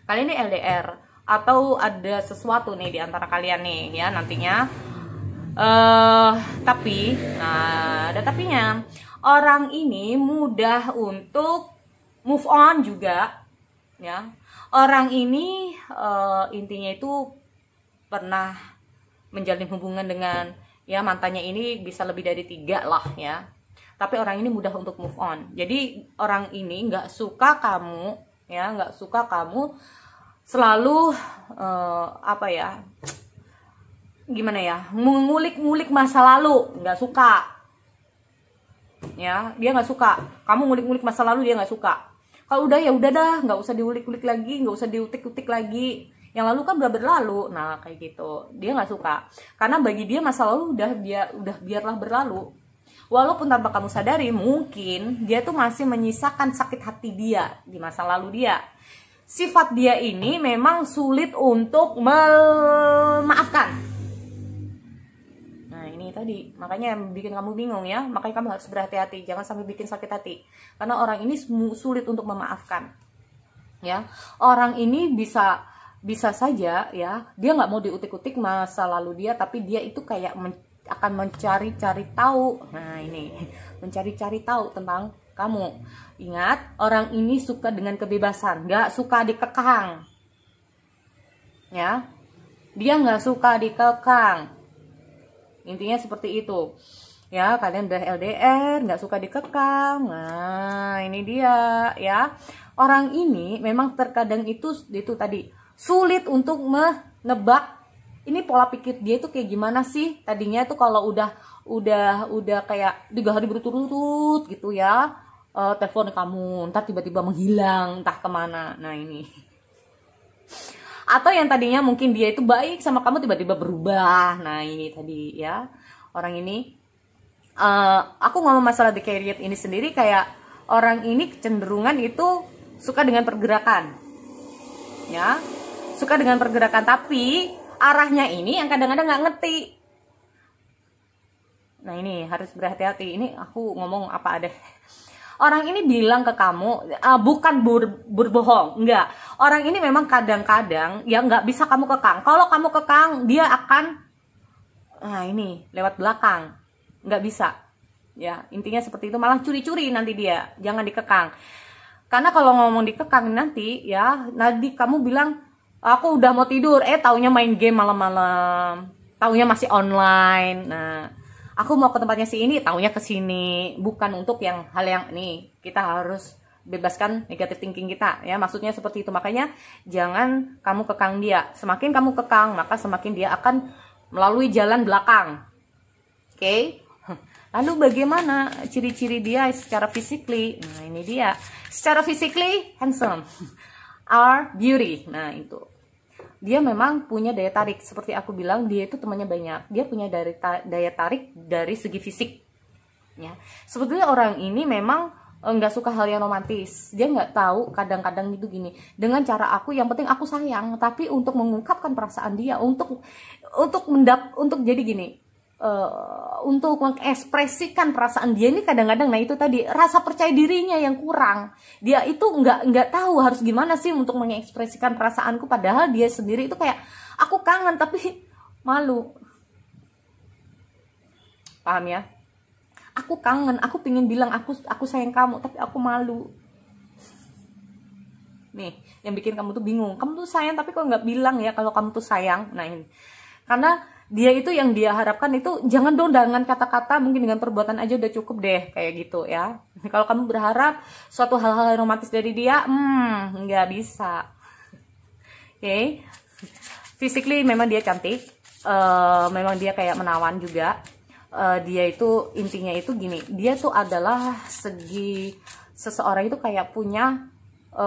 Kalian ini LDR atau ada sesuatu nih di antara kalian nih ya nantinya. Tapi, nah ada tapinya. Orang ini mudah untuk move on juga ya. Orang ini intinya itu pernah menjalin hubungan dengan ya mantannya ini bisa lebih dari 3 lah ya. Tapi orang ini mudah untuk move on. Jadi orang ini nggak suka kamu ya, nggak suka kamu selalu apa ya, gimana ya, mengulik-ngulik masa lalu, nggak suka ya. Dia nggak suka kamu ngulik-ngulik masa lalu, dia nggak suka. Kalau udah ya udah dah, nggak usah diulik-ulik lagi, nggak usah diutik-utik lagi yang lalu kan udah berlalu. Nah kayak gitu, dia nggak suka karena bagi dia masa lalu udah biarlah berlalu. Walaupun tanpa kamu sadari, mungkin dia tuh masih menyisakan sakit hati dia di masa lalu dia. Sifat dia ini memang sulit untuk memaafkan. Nah ini tadi, makanya yang bikin kamu bingung ya. Makanya kamu harus berhati-hati, jangan sampai bikin sakit hati. Karena orang ini sulit untuk memaafkan. Ya, orang ini bisa saja ya, dia nggak mau diutik-utik masa lalu dia, tapi dia itu kayak akan mencari-cari tahu. Nah ini mencari-cari tahu tentang kamu. Ingat, orang ini suka dengan kebebasan, nggak suka dikekang. Ya, dia nggak suka dikekang. Intinya seperti itu. Ya, kalian udah LDR, nggak suka dikekang. Nah ini dia ya. Orang ini memang terkadang itu tadi sulit untuk menebak ini pola pikir dia itu kayak gimana sih. Tadinya tuh kalau udah kayak 3 hari berturut-turut gitu ya, telepon kamu, ntar tiba-tiba menghilang entah kemana. Nah ini. Atau yang tadinya mungkin dia itu baik sama kamu tiba-tiba berubah. Nah ini tadi ya, orang ini. Aku ngomong masalah the Chariot ini sendiri, kayak orang ini kecenderungan itu suka dengan pergerakan. Ya, suka dengan pergerakan, tapi arahnya ini yang kadang-kadang nggak ngerti. Nah ini harus berhati-hati. Ini aku ngomong apa ada. Orang ini bilang ke kamu, bukan berbohong, enggak. Orang ini memang kadang-kadang ya nggak bisa kamu kekang. Kalau kamu kekang, dia akan, nah ini lewat belakang, nggak bisa. Ya intinya seperti itu. Malah curi-curi nanti dia, jangan dikekang. Karena kalau ngomong dikekang nanti ya, nanti kamu bilang, aku udah mau tidur, taunya main game malam-malam, taunya masih online. Nah, aku mau ke tempatnya si ini, taunya ke sini. Bukan untuk yang hal yang nih, kita harus bebaskan negative thinking kita ya. Maksudnya seperti itu. Makanya jangan kamu kekang dia. Semakin kamu kekang, maka semakin dia akan melalui jalan belakang. Oke? Lalu bagaimana ciri-ciri dia secara physically? Nah, ini dia. Secara physically handsome. Are beauty. Nah itu, dia memang punya daya tarik. Seperti aku bilang, dia itu temannya banyak. Dia punya daya tarik dari segi fisik ya. Sebetulnya orang ini memang nggak suka hal yang romantis. Dia nggak tahu, kadang-kadang gitu gini, dengan cara aku yang penting aku sayang. Tapi untuk mengungkapkan perasaan dia, untuk jadi gini, untuk mengekspresikan perasaan dia ini kadang-kadang, nah itu tadi rasa percaya dirinya yang kurang. Dia itu nggak tahu harus gimana sih untuk mengekspresikan perasaanku, padahal dia sendiri itu kayak, aku kangen tapi malu. Paham ya? Aku kangen, aku pingin bilang aku sayang kamu, tapi aku malu. Nih yang bikin kamu tuh bingung, kamu tuh sayang tapi kok nggak bilang ya kalau kamu tuh sayang. Nah ini karena dia itu yang dia harapkan itu, jangan dong dengan kata-kata, mungkin dengan perbuatan aja udah cukup deh, kayak gitu ya. Kalau kamu berharap suatu hal-hal yang romantis dari dia, nggak bisa. Oke. Physically memang dia cantik, memang dia kayak menawan juga. Dia itu intinya itu gini, dia tuh adalah segi seseorang itu kayak punya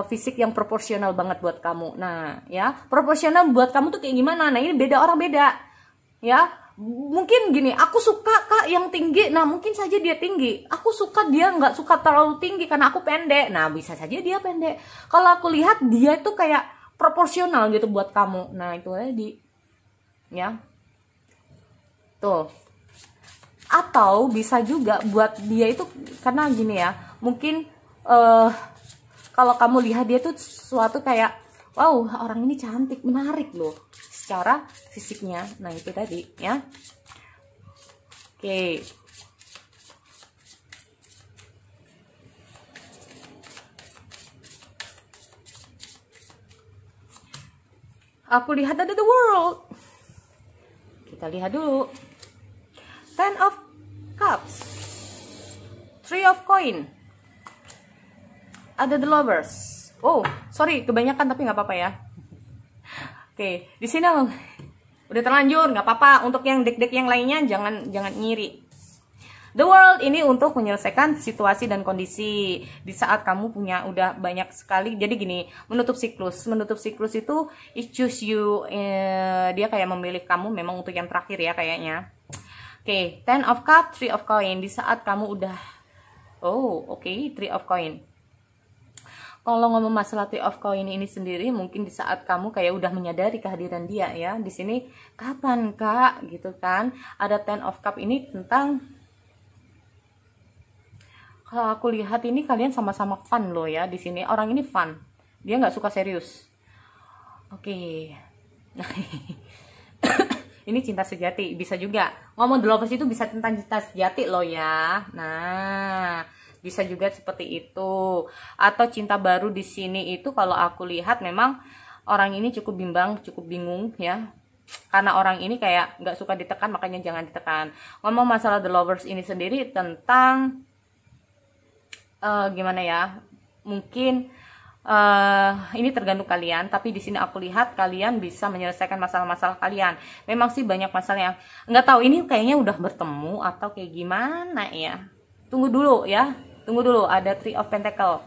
fisik yang proporsional banget buat kamu. Nah ya, proporsional buat kamu tuh kayak gimana? Nah ini beda orang beda. Ya, mungkin gini, aku suka kak yang tinggi, nah mungkin saja dia tinggi. Aku suka dia nggak suka terlalu tinggi karena aku pendek, nah bisa saja dia pendek. Kalau aku lihat dia itu kayak proporsional gitu buat kamu. Nah itu tadi, ya, tuh. Atau bisa juga buat dia itu karena gini ya, mungkin kalau kamu lihat dia tuh sesuatu kayak, wow orang ini cantik, menarik loh secara fisiknya. Nah itu tadi ya. Oke. Aku lihat ada the world. Kita lihat dulu. Ten of Cups, Three of Coin, ada the Lovers. Oh sorry, kebanyakan tapi nggak apa-apa ya. Oke, di sini udah terlanjur, nggak apa-apa. Untuk yang deck-deck yang lainnya jangan ngiri. The World ini untuk menyelesaikan situasi dan kondisi di saat kamu punya udah banyak sekali. Jadi gini, menutup siklus itu it choose you, dia kayak memilih kamu memang untuk yang terakhir ya kayaknya. Oke, Ten of Cup, Three of Coin. Di saat kamu udah Three of Coin. Kalau ngomong masalah Three of Coin ini sendiri, mungkin di saat kamu kayak udah menyadari kehadiran dia ya. Di sini kapan Kak gitu kan? Ada Ten of Cup ini tentang, kalau aku lihat ini kalian sama-sama fun loh ya di sini. Orang ini fun, dia nggak suka serius. Oke. Ini cinta sejati bisa juga. Ngomong The Lovers itu bisa tentang cinta sejati loh ya. Nah, bisa juga seperti itu. Atau cinta baru di sini itu kalau aku lihat memang orang ini cukup bimbang, cukup bingung ya. Karena orang ini kayak nggak suka ditekan, makanya jangan ditekan. Ngomong masalah The Lovers ini sendiri tentang gimana ya, mungkin ini tergantung kalian, tapi di sini aku lihat kalian bisa menyelesaikan masalah-masalah kalian. Memang sih banyak masalah yang nggak tahu ini kayaknya udah bertemu atau kayak gimana ya. Tunggu dulu ya, tunggu dulu. Ada Three of Pentacle.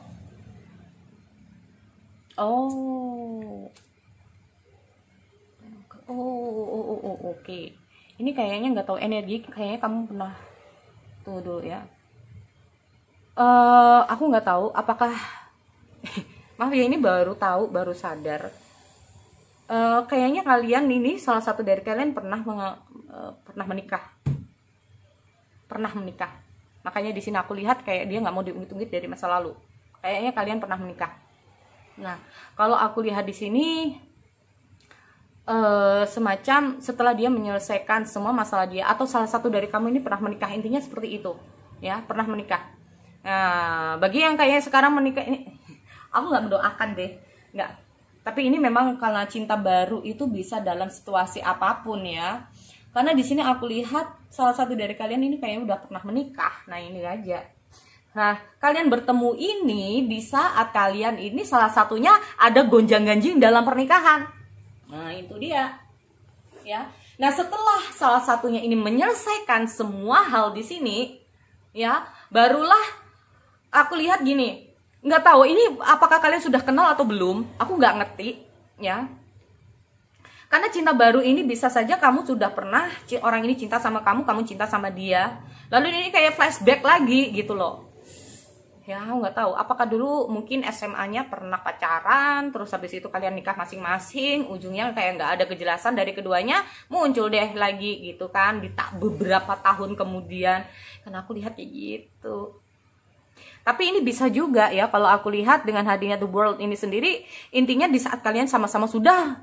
Oke. Ini kayaknya nggak tahu energi, kayaknya kamu pernah, tunggu dulu ya. Aku nggak tahu apakah maaf ya, ini baru tahu, baru sadar. Kayaknya kalian ini, salah satu dari kalian pernah menikah. Makanya di sini aku lihat kayak dia nggak mau diungkit-ungkit dari masa lalu. Kayaknya kalian pernah menikah. Nah, kalau aku lihat di sini semacam setelah dia menyelesaikan semua masalah dia, atau salah satu dari kamu ini pernah menikah, intinya seperti itu ya, pernah menikah. Nah, bagi yang kayaknya sekarang menikah ini, aku nggak mendoakan deh, nggak. Tapi ini memang karena cinta baru itu bisa dalam situasi apapun ya. Karena di sini aku lihat salah satu dari kalian ini kayaknya udah pernah menikah. Nah ini aja. Nah kalian bertemu ini di saat kalian ini salah satunya ada gonjang-ganjing dalam pernikahan. Nah itu dia, ya. Nah setelah salah satunya ini menyelesaikan semua hal di sini, ya, barulah aku lihat gini, nggak tahu ini apakah kalian sudah kenal atau belum, aku nggak ngerti ya. Karena cinta baru ini bisa saja kamu sudah pernah, orang ini cinta sama kamu, kamu cinta sama dia, lalu ini kayak flashback lagi gitu loh. Ya aku nggak tahu apakah dulu mungkin SMA-nya pernah pacaran, terus habis itu kalian nikah masing-masing, ujungnya kayak nggak ada kejelasan dari keduanya, muncul deh lagi gitu kan di beberapa tahun kemudian. Karena aku lihat kayak gitu. Tapi ini bisa juga ya, kalau aku lihat dengan hadirnya The World ini sendiri, intinya di saat kalian sama-sama sudah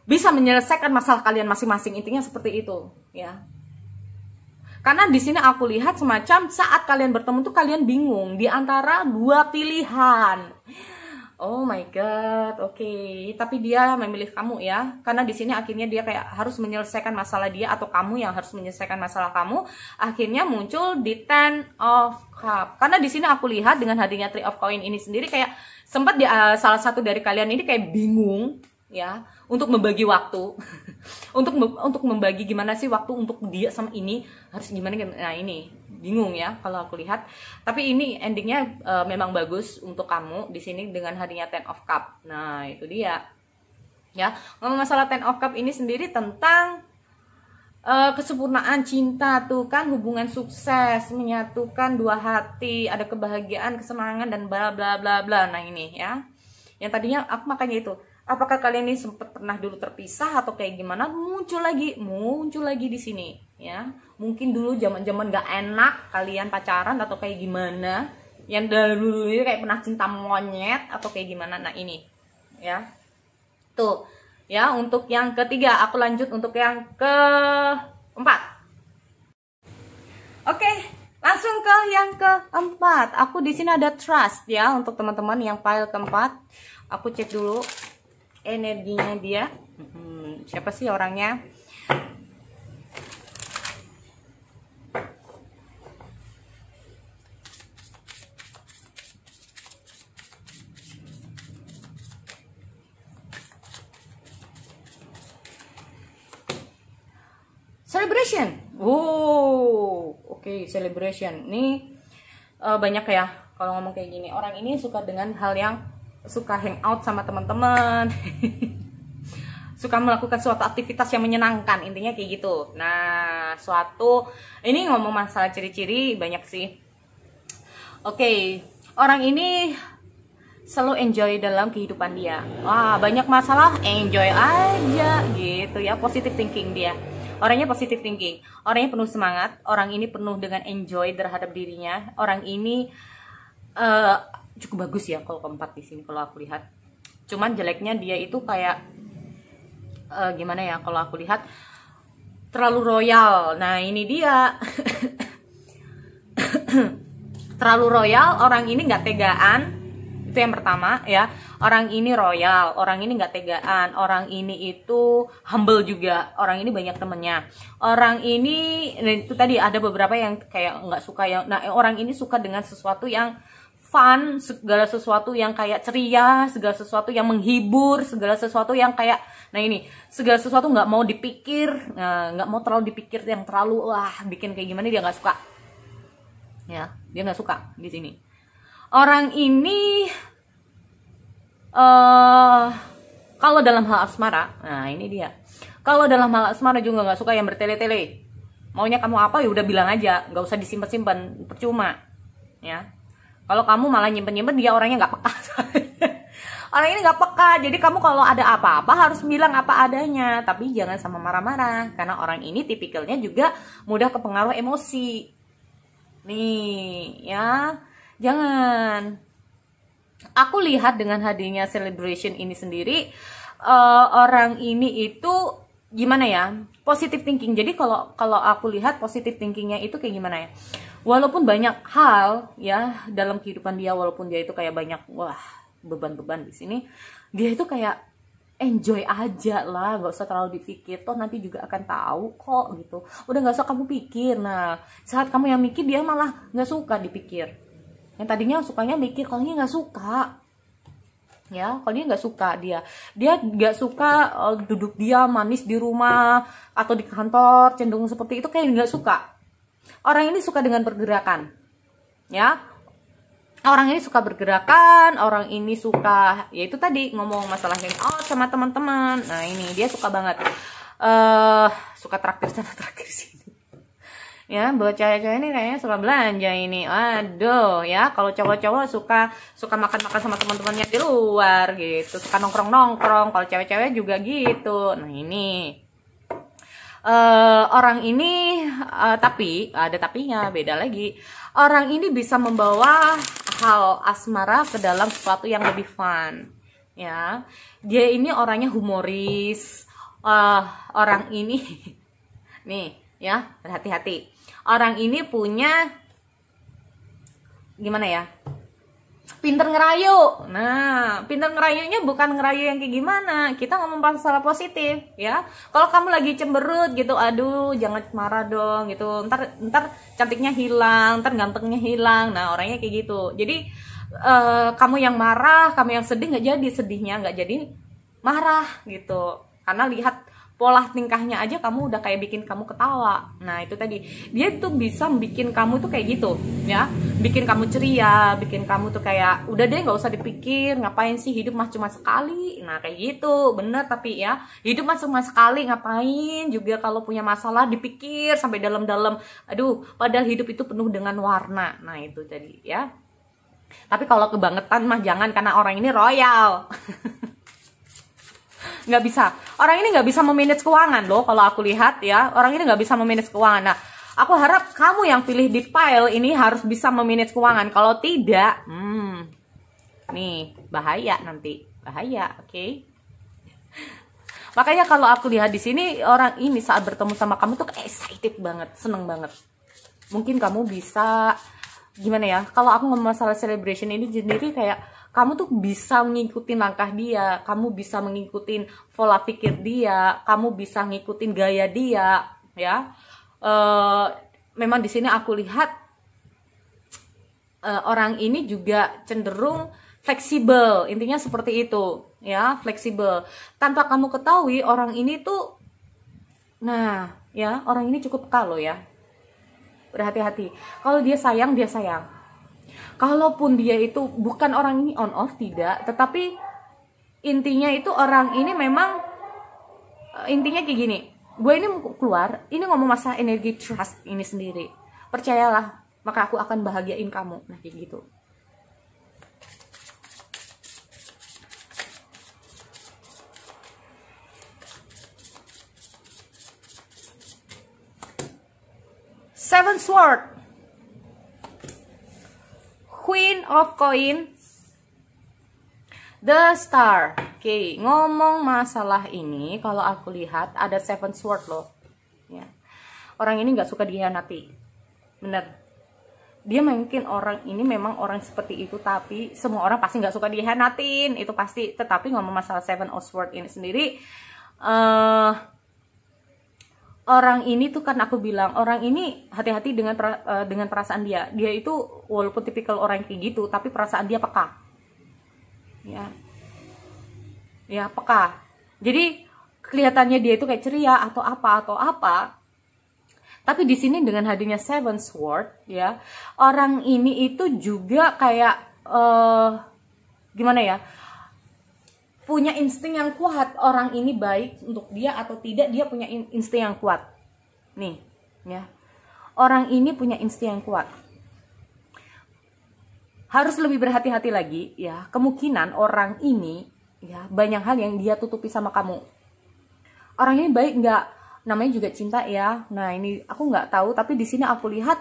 bisa menyelesaikan masalah kalian masing-masing, intinya seperti itu ya. Karena di sini aku lihat semacam saat kalian bertemu tuh kalian bingung di antara dua pilihan. Oh my god, oke. Tapi dia memilih kamu ya. Karena di sini akhirnya dia kayak harus menyelesaikan masalah dia, atau kamu yang harus menyelesaikan masalah kamu. Akhirnya muncul di Ten of Cup. Karena di sini aku lihat dengan hadirnya Three of Coin ini sendiri kayak sempat salah satu dari kalian ini kayak bingung ya untuk membagi waktu. untuk membagi gimana sih waktu untuk dia sama ini harus gimana. Nah ini bingung ya kalau aku lihat. Tapi ini endingnya memang bagus untuk kamu di sini dengan hadirnya Ten of Cup. Nah itu dia ya. Ngomong masalah Ten of Cup ini sendiri tentang kesempurnaan cinta tuh kan, hubungan sukses, menyatukan dua hati, ada kebahagiaan, kesenangan dan bla bla bla bla. Nah ini ya, yang tadinya aku makanya itu, apakah kalian ini sempat pernah dulu terpisah atau kayak gimana, muncul lagi di sini ya. Mungkin dulu zaman-zaman gak enak kalian pacaran atau kayak gimana, yang dulu kayak pernah cinta monyet atau kayak gimana. Nah ini ya tuh ya. Untuk yang ketiga aku lanjut untuk yang keempat. Oke, langsung ke yang keempat. Aku di sini ada trust ya untuk teman-teman yang pile keempat. Aku cek dulu energinya dia. Siapa sih orangnya? Celebration. Oh, oke. Oke, celebration. Ini banyak ya kalau ngomong kayak gini. Orang ini suka dengan hal yang suka hangout sama teman-teman. Suka melakukan suatu aktivitas yang menyenangkan, intinya kayak gitu. Nah, ini ngomong masalah ciri-ciri banyak sih. Oke, orang ini selalu enjoy dalam kehidupan dia. Wah, banyak masalah, enjoy aja gitu ya. Positive thinking dia. Orangnya positive thinking. Orangnya penuh semangat. Orang ini penuh dengan enjoy terhadap dirinya. Orang ini cukup bagus ya kalau keempat di sini kalau aku lihat. Cuman jeleknya dia itu kayak gimana ya kalau aku lihat terlalu royal. Nah, ini dia. Terlalu royal, orang ini nggak tegaan. Itu yang pertama ya. Orang ini royal, orang ini nggak tegaan, orang ini itu humble juga, orang ini banyak temennya. Orang ini itu tadi ada beberapa yang kayak nggak suka yang. Nah, orang ini suka dengan sesuatu yang fun, segala sesuatu yang kayak ceria, segala sesuatu yang menghibur, segala sesuatu yang kayak, nah ini segala sesuatu nggak mau dipikir, nggak mau terlalu dipikir yang terlalu bikin kayak gimana, dia nggak suka. Ya, dia nggak suka di sini. Orang ini kalau dalam hal asmara, nah ini dia. Kalau dalam hal asmara juga nggak suka yang bertele-tele. Maunya kamu apa ya udah bilang aja, nggak usah disimpan-simpan, percuma. Ya. Kalau kamu malah nyimpen-nyimpen, dia orangnya nggak peka. Orang ini nggak peka, jadi kamu kalau ada apa-apa harus bilang apa adanya, tapi jangan sama marah-marah, karena orang ini tipikalnya juga mudah kepengaruh emosi. Nih, ya, jangan. Aku lihat dengan hadirnya celebration ini sendiri, orang ini itu gimana ya, positive thinking. Jadi kalau aku lihat positive thinkingnya itu kayak gimana ya, walaupun banyak hal ya dalam kehidupan dia, walaupun dia itu kayak banyak beban-beban di sini, dia itu kayak enjoy aja lah, nggak usah terlalu dipikir, toh nanti juga akan tahu kok gitu. Udah nggak usah kamu pikir. Nah, saat kamu yang mikir, dia malah nggak suka dipikir. Yang tadinya sukanya mikir, kalau dia nggak suka, ya kalau dia nggak suka, dia nggak suka duduk diam manis di rumah atau di kantor, cenderung seperti itu, kayak nggak suka. Orang ini suka dengan pergerakan, ya. Orang ini suka bergerakan, orang ini suka, yaitu tadi ngomong masalah hangout sama teman-teman. Nah ini dia suka banget, suka traktir sana traktir sini. Ya, buat cewek-cewek ini kayaknya suka belanja ini. Aduh, ya kalau cowok-cowok suka makan-makan sama teman-temannya di luar gitu, suka nongkrong-nongkrong. Kalau cewek-cewek juga gitu. Nah ini orang ini, tapi ada tapinya, beda lagi. Orang ini bisa membawa hal asmara ke dalam sesuatu yang lebih fun, ya. Dia ini orangnya humoris. Orang ini, nih, ya, berhati-hati. Orang ini punya gimana ya? Pinter ngerayu. Nah, pinter ngerayunya bukan ngerayu yang kayak gimana. Kita ngomong masalah positif, ya. Kalau kamu lagi cemberut gitu, aduh, jangan marah dong gitu. Ntar cantiknya hilang, ntar gantengnya hilang. Nah, orangnya kayak gitu. Jadi kamu yang marah, kamu yang sedih, nggak jadi sedihnya, nggak jadi marah gitu. Karena lihat pola tingkahnya aja kamu udah kayak bikin kamu ketawa. Nah itu tadi, dia tuh bisa bikin kamu tuh kayak gitu ya, bikin kamu ceria, bikin kamu tuh kayak udah deh nggak usah dipikir, ngapain sih hidup mah cuma sekali. Nah kayak gitu, bener. Tapi ya hidup mah cuma sekali, ngapain juga kalau punya masalah dipikir sampai dalam-dalam. Aduh, padahal hidup itu penuh dengan warna. Nah itu tadi ya. Tapi kalau kebangetan mah jangan, karena orang ini royal. Nggak bisa, orang ini nggak bisa memanage keuangan loh. Kalau aku lihat ya, orang ini nggak bisa memanage keuangan. Nah, aku harap kamu yang pilih di file ini harus bisa memanage keuangan. Kalau tidak, nih bahaya nanti, bahaya, oke? Makanya kalau aku lihat di sini, orang ini saat bertemu sama kamu tuh excited banget, seneng banget. Mungkin kamu bisa gimana ya? Kalau aku ngomong masalah celebration ini sendiri, kayak kamu tuh bisa ngikutin langkah dia, kamu bisa ngikutin pola pikir dia, kamu bisa ngikutin gaya dia, ya. Memang di sini aku lihat orang ini juga cenderung fleksibel, intinya seperti itu, ya, fleksibel. Tanpa kamu ketahui, orang ini tuh, nah, ya, orang ini cukup peka loh ya. berhati-hati. Kalau dia sayang, dia sayang. Kalaupun dia itu bukan orang ini on off, tidak, tetapi intinya itu orang ini memang intinya kayak gini. Gue ini keluar, ini ngomong masalah energi trust ini sendiri. Percayalah, maka aku akan bahagiain kamu. Nah, kayak gitu. Seven Sword, Queen of Coin, The Star. Oke, ngomong masalah ini, kalau aku lihat ada Seven Sword loh. Ya. Orang ini nggak suka dihianati, bener. Dia mungkin orang ini memang orang seperti itu, tapi semua orang pasti nggak suka dihianatin, itu pasti. Tetapi ngomong masalah Seven of Sword ini sendiri, orang ini tuh kan aku bilang, orang ini hati-hati dengan perasaan dia. Dia itu walaupun tipikal orang kayak gitu, tapi perasaan dia peka. Ya peka. Jadi kelihatannya dia itu kayak ceria atau apa. Tapi di sini dengan hadirnya Seven Sword, ya, orang ini itu juga kayak gimana ya? Punya insting yang kuat. Orang ini baik untuk dia atau tidak, dia punya insting yang kuat. Nih, ya. Orang ini punya insting yang kuat. Harus lebih berhati-hati lagi, ya. Kemungkinan orang ini, ya, banyak hal yang dia tutupi sama kamu. Orang ini baik nggak? Namanya juga cinta, ya. Nah, ini aku nggak tahu, tapi di sini aku lihat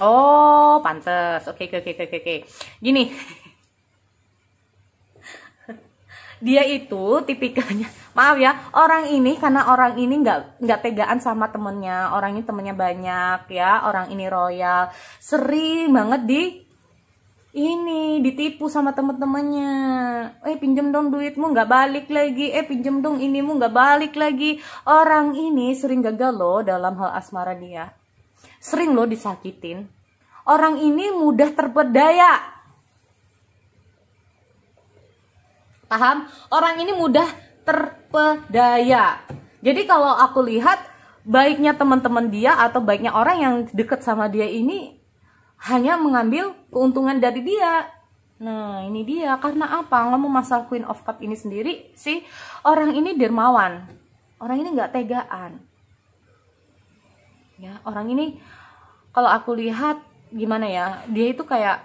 oh, pantes. Oke. Gini. Dia itu tipikalnya, maaf ya, orang ini karena orang ini nggak tegaan sama temennya. Orang ini temennya banyak, ya. Orang ini royal, sering banget ditipu sama temen-temennya. Pinjem dong duitmu nggak balik lagi. Pinjem dong inimu nggak balik lagi. Orang ini sering gagal loh dalam hal asmara dia. Sering loh disakitin. Orang ini mudah terpedaya. Paham? Orang ini mudah terpedaya. Jadi kalau aku lihat, baiknya teman-teman dia atau baiknya orang yang deket sama dia ini hanya mengambil keuntungan dari dia. Nah, ini dia. Karena apa? Ngomong masalah Queen of Cup ini sendiri sih, orang ini dermawan. Orang ini nggak tegaan. Ya, orang ini kalau aku lihat gimana ya, dia itu kayak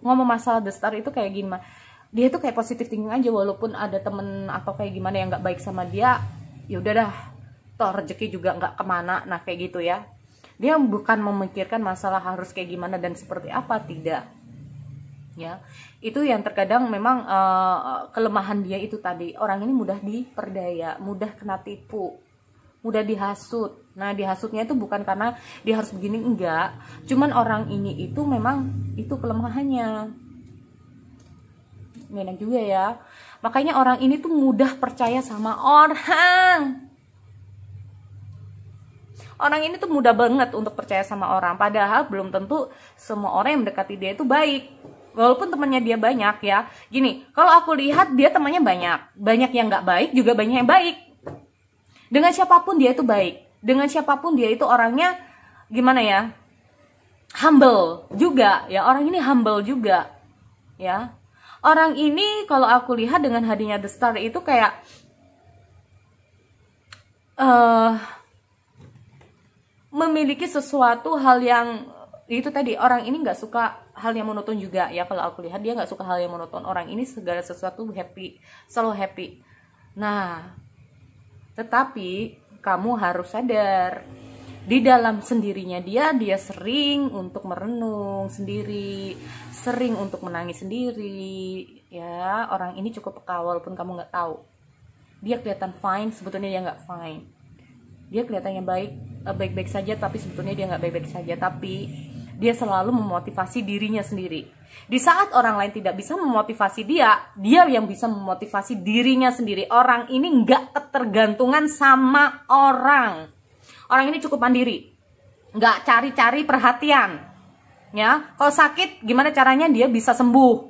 ngomong masalah The Star itu kayak gimana, dia itu kayak positif thinking aja, walaupun ada temen atau kayak gimana yang nggak baik sama dia, ya udah dah, toh rezeki juga nggak kemana. Nah, kayak gitu ya, dia bukan memikirkan masalah harus kayak gimana dan seperti apa, tidak ya. Itu yang terkadang memang kelemahan dia itu tadi, orang ini mudah diperdaya, mudah kena tipu, mudah dihasut. Nah, dihasutnya itu bukan karena dia harus begini, enggak. Cuman orang ini itu memang itu kelemahannya. Enak juga ya. Makanya orang ini tuh mudah percaya sama orang. Orang ini tuh mudah banget untuk percaya sama orang. Padahal belum tentu semua orang yang mendekati dia itu baik. Walaupun temannya dia banyak, ya. Gini, kalau aku lihat dia temannya banyak. Banyak yang nggak baik, juga banyak yang baik. Dengan siapapun dia itu baik. Dengan siapapun dia itu orangnya gimana ya, humble juga ya. Orang ini humble juga ya. Orang ini kalau aku lihat dengan hadirnya The Star itu kayak memiliki sesuatu hal yang itu tadi. Orang ini nggak suka hal yang monoton juga ya. Kalau aku lihat dia nggak suka hal yang monoton. Orang ini segala sesuatu happy, selalu happy. Nah, tetapi kamu harus sadar, di dalam sendirinya dia sering untuk merenung sendiri, sering untuk menangis sendiri, ya. Orang ini cukup peka walaupun kamu nggak tahu. Dia kelihatan fine, sebetulnya dia nggak fine. Dia kelihatannya baik-baik saja, tapi sebetulnya dia nggak baik-baik saja. Tapi dia selalu memotivasi dirinya sendiri. Di saat orang lain tidak bisa memotivasi dia yang bisa memotivasi dirinya sendiri. Orang ini nggak ketergantungan sama orang. Orang ini cukup mandiri, nggak cari-cari perhatian. Ya, kalau sakit gimana caranya dia bisa sembuh.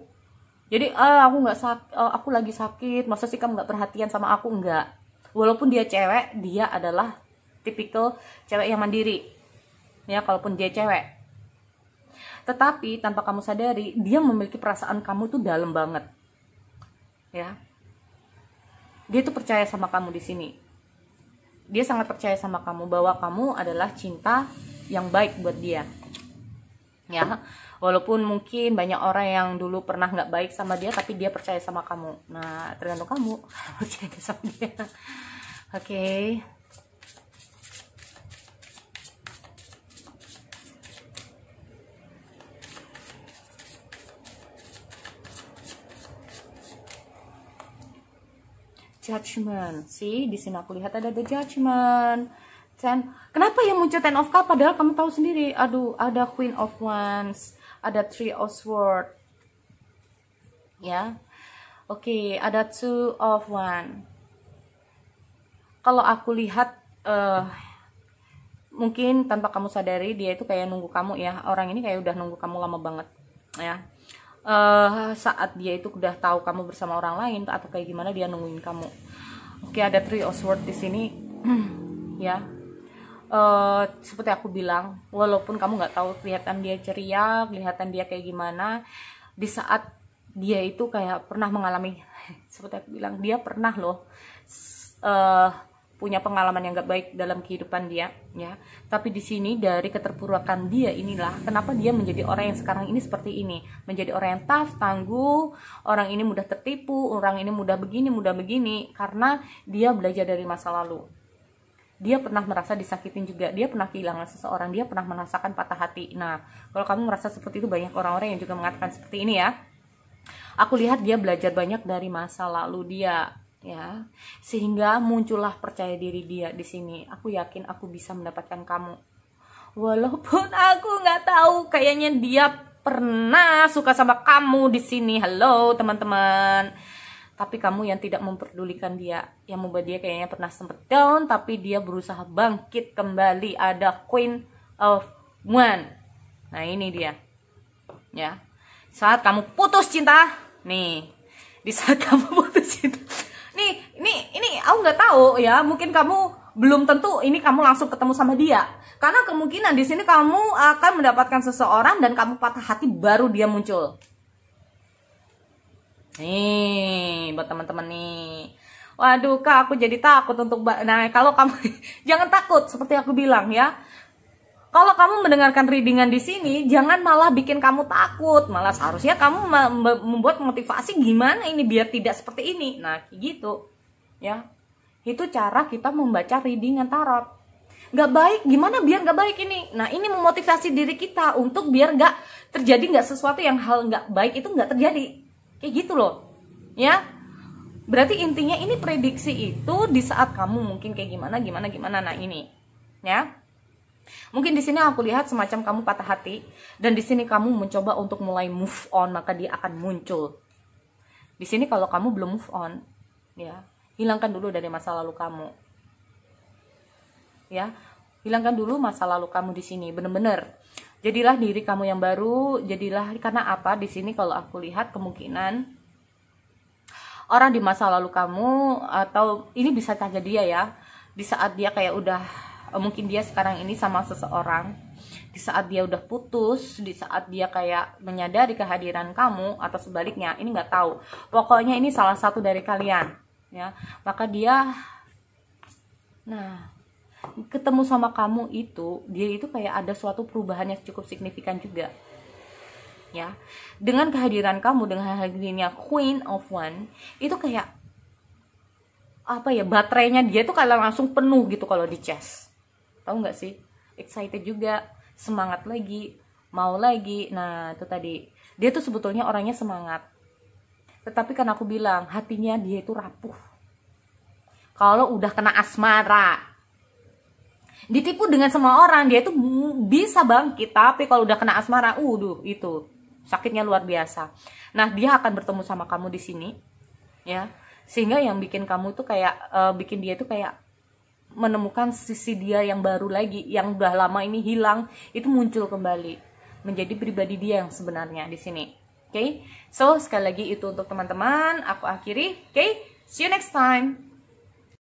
Jadi aku lagi sakit, masa sih kamu nggak perhatian sama aku? Enggak. Walaupun dia cewek, dia adalah tipikal cewek yang mandiri, ya, kalaupun dia cewek. Tetapi tanpa kamu sadari, dia memiliki perasaan kamu tuh dalam banget, ya. Dia tuh percaya sama kamu di sini. Dia sangat percaya sama kamu bahwa kamu adalah cinta yang baik buat dia, ya. Walaupun mungkin banyak orang yang dulu pernah nggak baik sama dia, tapi dia percaya sama kamu. Nah, tergantung kamu percaya sama dia. Oke. Judgment. See, di sini aku lihat ada the judgment. Kenapa yang muncul Ten of Cups padahal kamu tahu sendiri. Aduh, ada Queen of Wands, ada Three of Swords. Ya. Oke, ada Two of Wands. Kalau aku lihat mungkin tanpa kamu sadari dia itu kayak nunggu kamu, ya. Orang ini kayak udah nunggu kamu lama banget, ya. Saat dia itu udah tahu kamu bersama orang lain atau kayak gimana, dia nungguin kamu. Oke, ada Three of Swords di sini. Ya. Seperti aku bilang, walaupun kamu nggak tahu, kelihatan dia ceria, kelihatan dia kayak gimana, di saat dia itu kayak pernah mengalami seperti aku bilang, dia pernah loh punya pengalaman yang gak baik dalam kehidupan dia, ya. Tapi di sini dari keterpurukan dia inilah kenapa dia menjadi orang yang sekarang ini seperti ini, menjadi orang yang tough, tangguh, orang ini mudah tertipu, orang ini mudah begini, karena dia belajar dari masa lalu. Dia pernah merasa disakitin juga, dia pernah kehilangan seseorang, dia pernah merasakan patah hati. Nah, kalau kamu merasa seperti itu, banyak orang-orang yang juga mengatakan seperti ini, ya. Aku lihat dia belajar banyak dari masa lalu dia, ya, sehingga muncullah percaya diri dia di sini. Aku yakin aku bisa mendapatkan kamu, walaupun aku nggak tahu, kayaknya dia pernah suka sama kamu di sini. Halo teman-teman, tapi kamu yang tidak memperdulikan dia, yang membuat dia kayaknya pernah sempet down, tapi dia berusaha bangkit kembali. Ada Queen of Wands. Nah, ini dia, ya. Saat kamu putus cinta, nih, di saat kamu putus cinta, ini aku nggak tahu, ya. Mungkin kamu belum tentu ini kamu langsung ketemu sama dia, karena kemungkinan di sini kamu akan mendapatkan seseorang dan kamu patah hati baru dia muncul. Nih, buat teman-teman nih. Waduh, Kak, aku jadi takut untuk nah, kalau kamu jangan takut, seperti aku bilang, ya. Kalau kamu mendengarkan readingan di sini, jangan malah bikin kamu takut. Malah seharusnya kamu membuat motivasi gimana ini biar tidak seperti ini. Nah, gitu, ya. Itu cara kita membaca readingan tarot. Nggak baik, gimana biar nggak baik ini? Nah, ini memotivasi diri kita untuk biar nggak terjadi, nggak sesuatu yang hal nggak baik itu nggak terjadi. Kayak gitu loh, ya. Berarti intinya ini prediksi itu di saat kamu mungkin kayak gimana. Nah, ini, ya. Mungkin di sini aku lihat semacam kamu patah hati, dan di sini kamu mencoba untuk mulai move on, maka dia akan muncul. Di sini kalau kamu belum move on, ya, hilangkan dulu dari masa lalu kamu. Ya, hilangkan dulu masa lalu kamu di sini, bener-bener. Jadilah diri kamu yang baru, jadilah, karena apa? Di sini kalau aku lihat kemungkinan orang di masa lalu kamu, atau ini bisa saja dia, ya, di saat dia kayak udah, mungkin dia sekarang ini sama seseorang, di saat dia udah putus, di saat dia kayak menyadari kehadiran kamu, atau sebaliknya, ini nggak tahu. Pokoknya ini salah satu dari kalian, ya. Maka dia, nah, ketemu sama kamu itu, dia itu kayak ada suatu perubahan yang cukup signifikan juga, ya. Dengan kehadiran kamu, dengan hadirnya Queen of Wands, itu kayak apa ya, baterainya dia tuh kayak langsung penuh gitu kalau di chest. Tahu nggak sih? Excited juga, semangat lagi, mau lagi. Nah, itu tadi. Dia tuh sebetulnya orangnya semangat. Tetapi kan aku bilang, hatinya dia itu rapuh. Kalau udah kena asmara, ditipu dengan semua orang, dia itu bisa bangkit. Tapi kalau udah kena asmara, itu sakitnya luar biasa. Nah, dia akan bertemu sama kamu di sini, ya. Sehingga yang bikin kamu tuh kayak, bikin dia tuh kayak menemukan sisi dia yang baru lagi, yang udah lama ini hilang, itu muncul kembali menjadi pribadi dia yang sebenarnya di sini. Oke, so sekali lagi itu untuk teman-teman, aku akhiri. Oke, see you next time.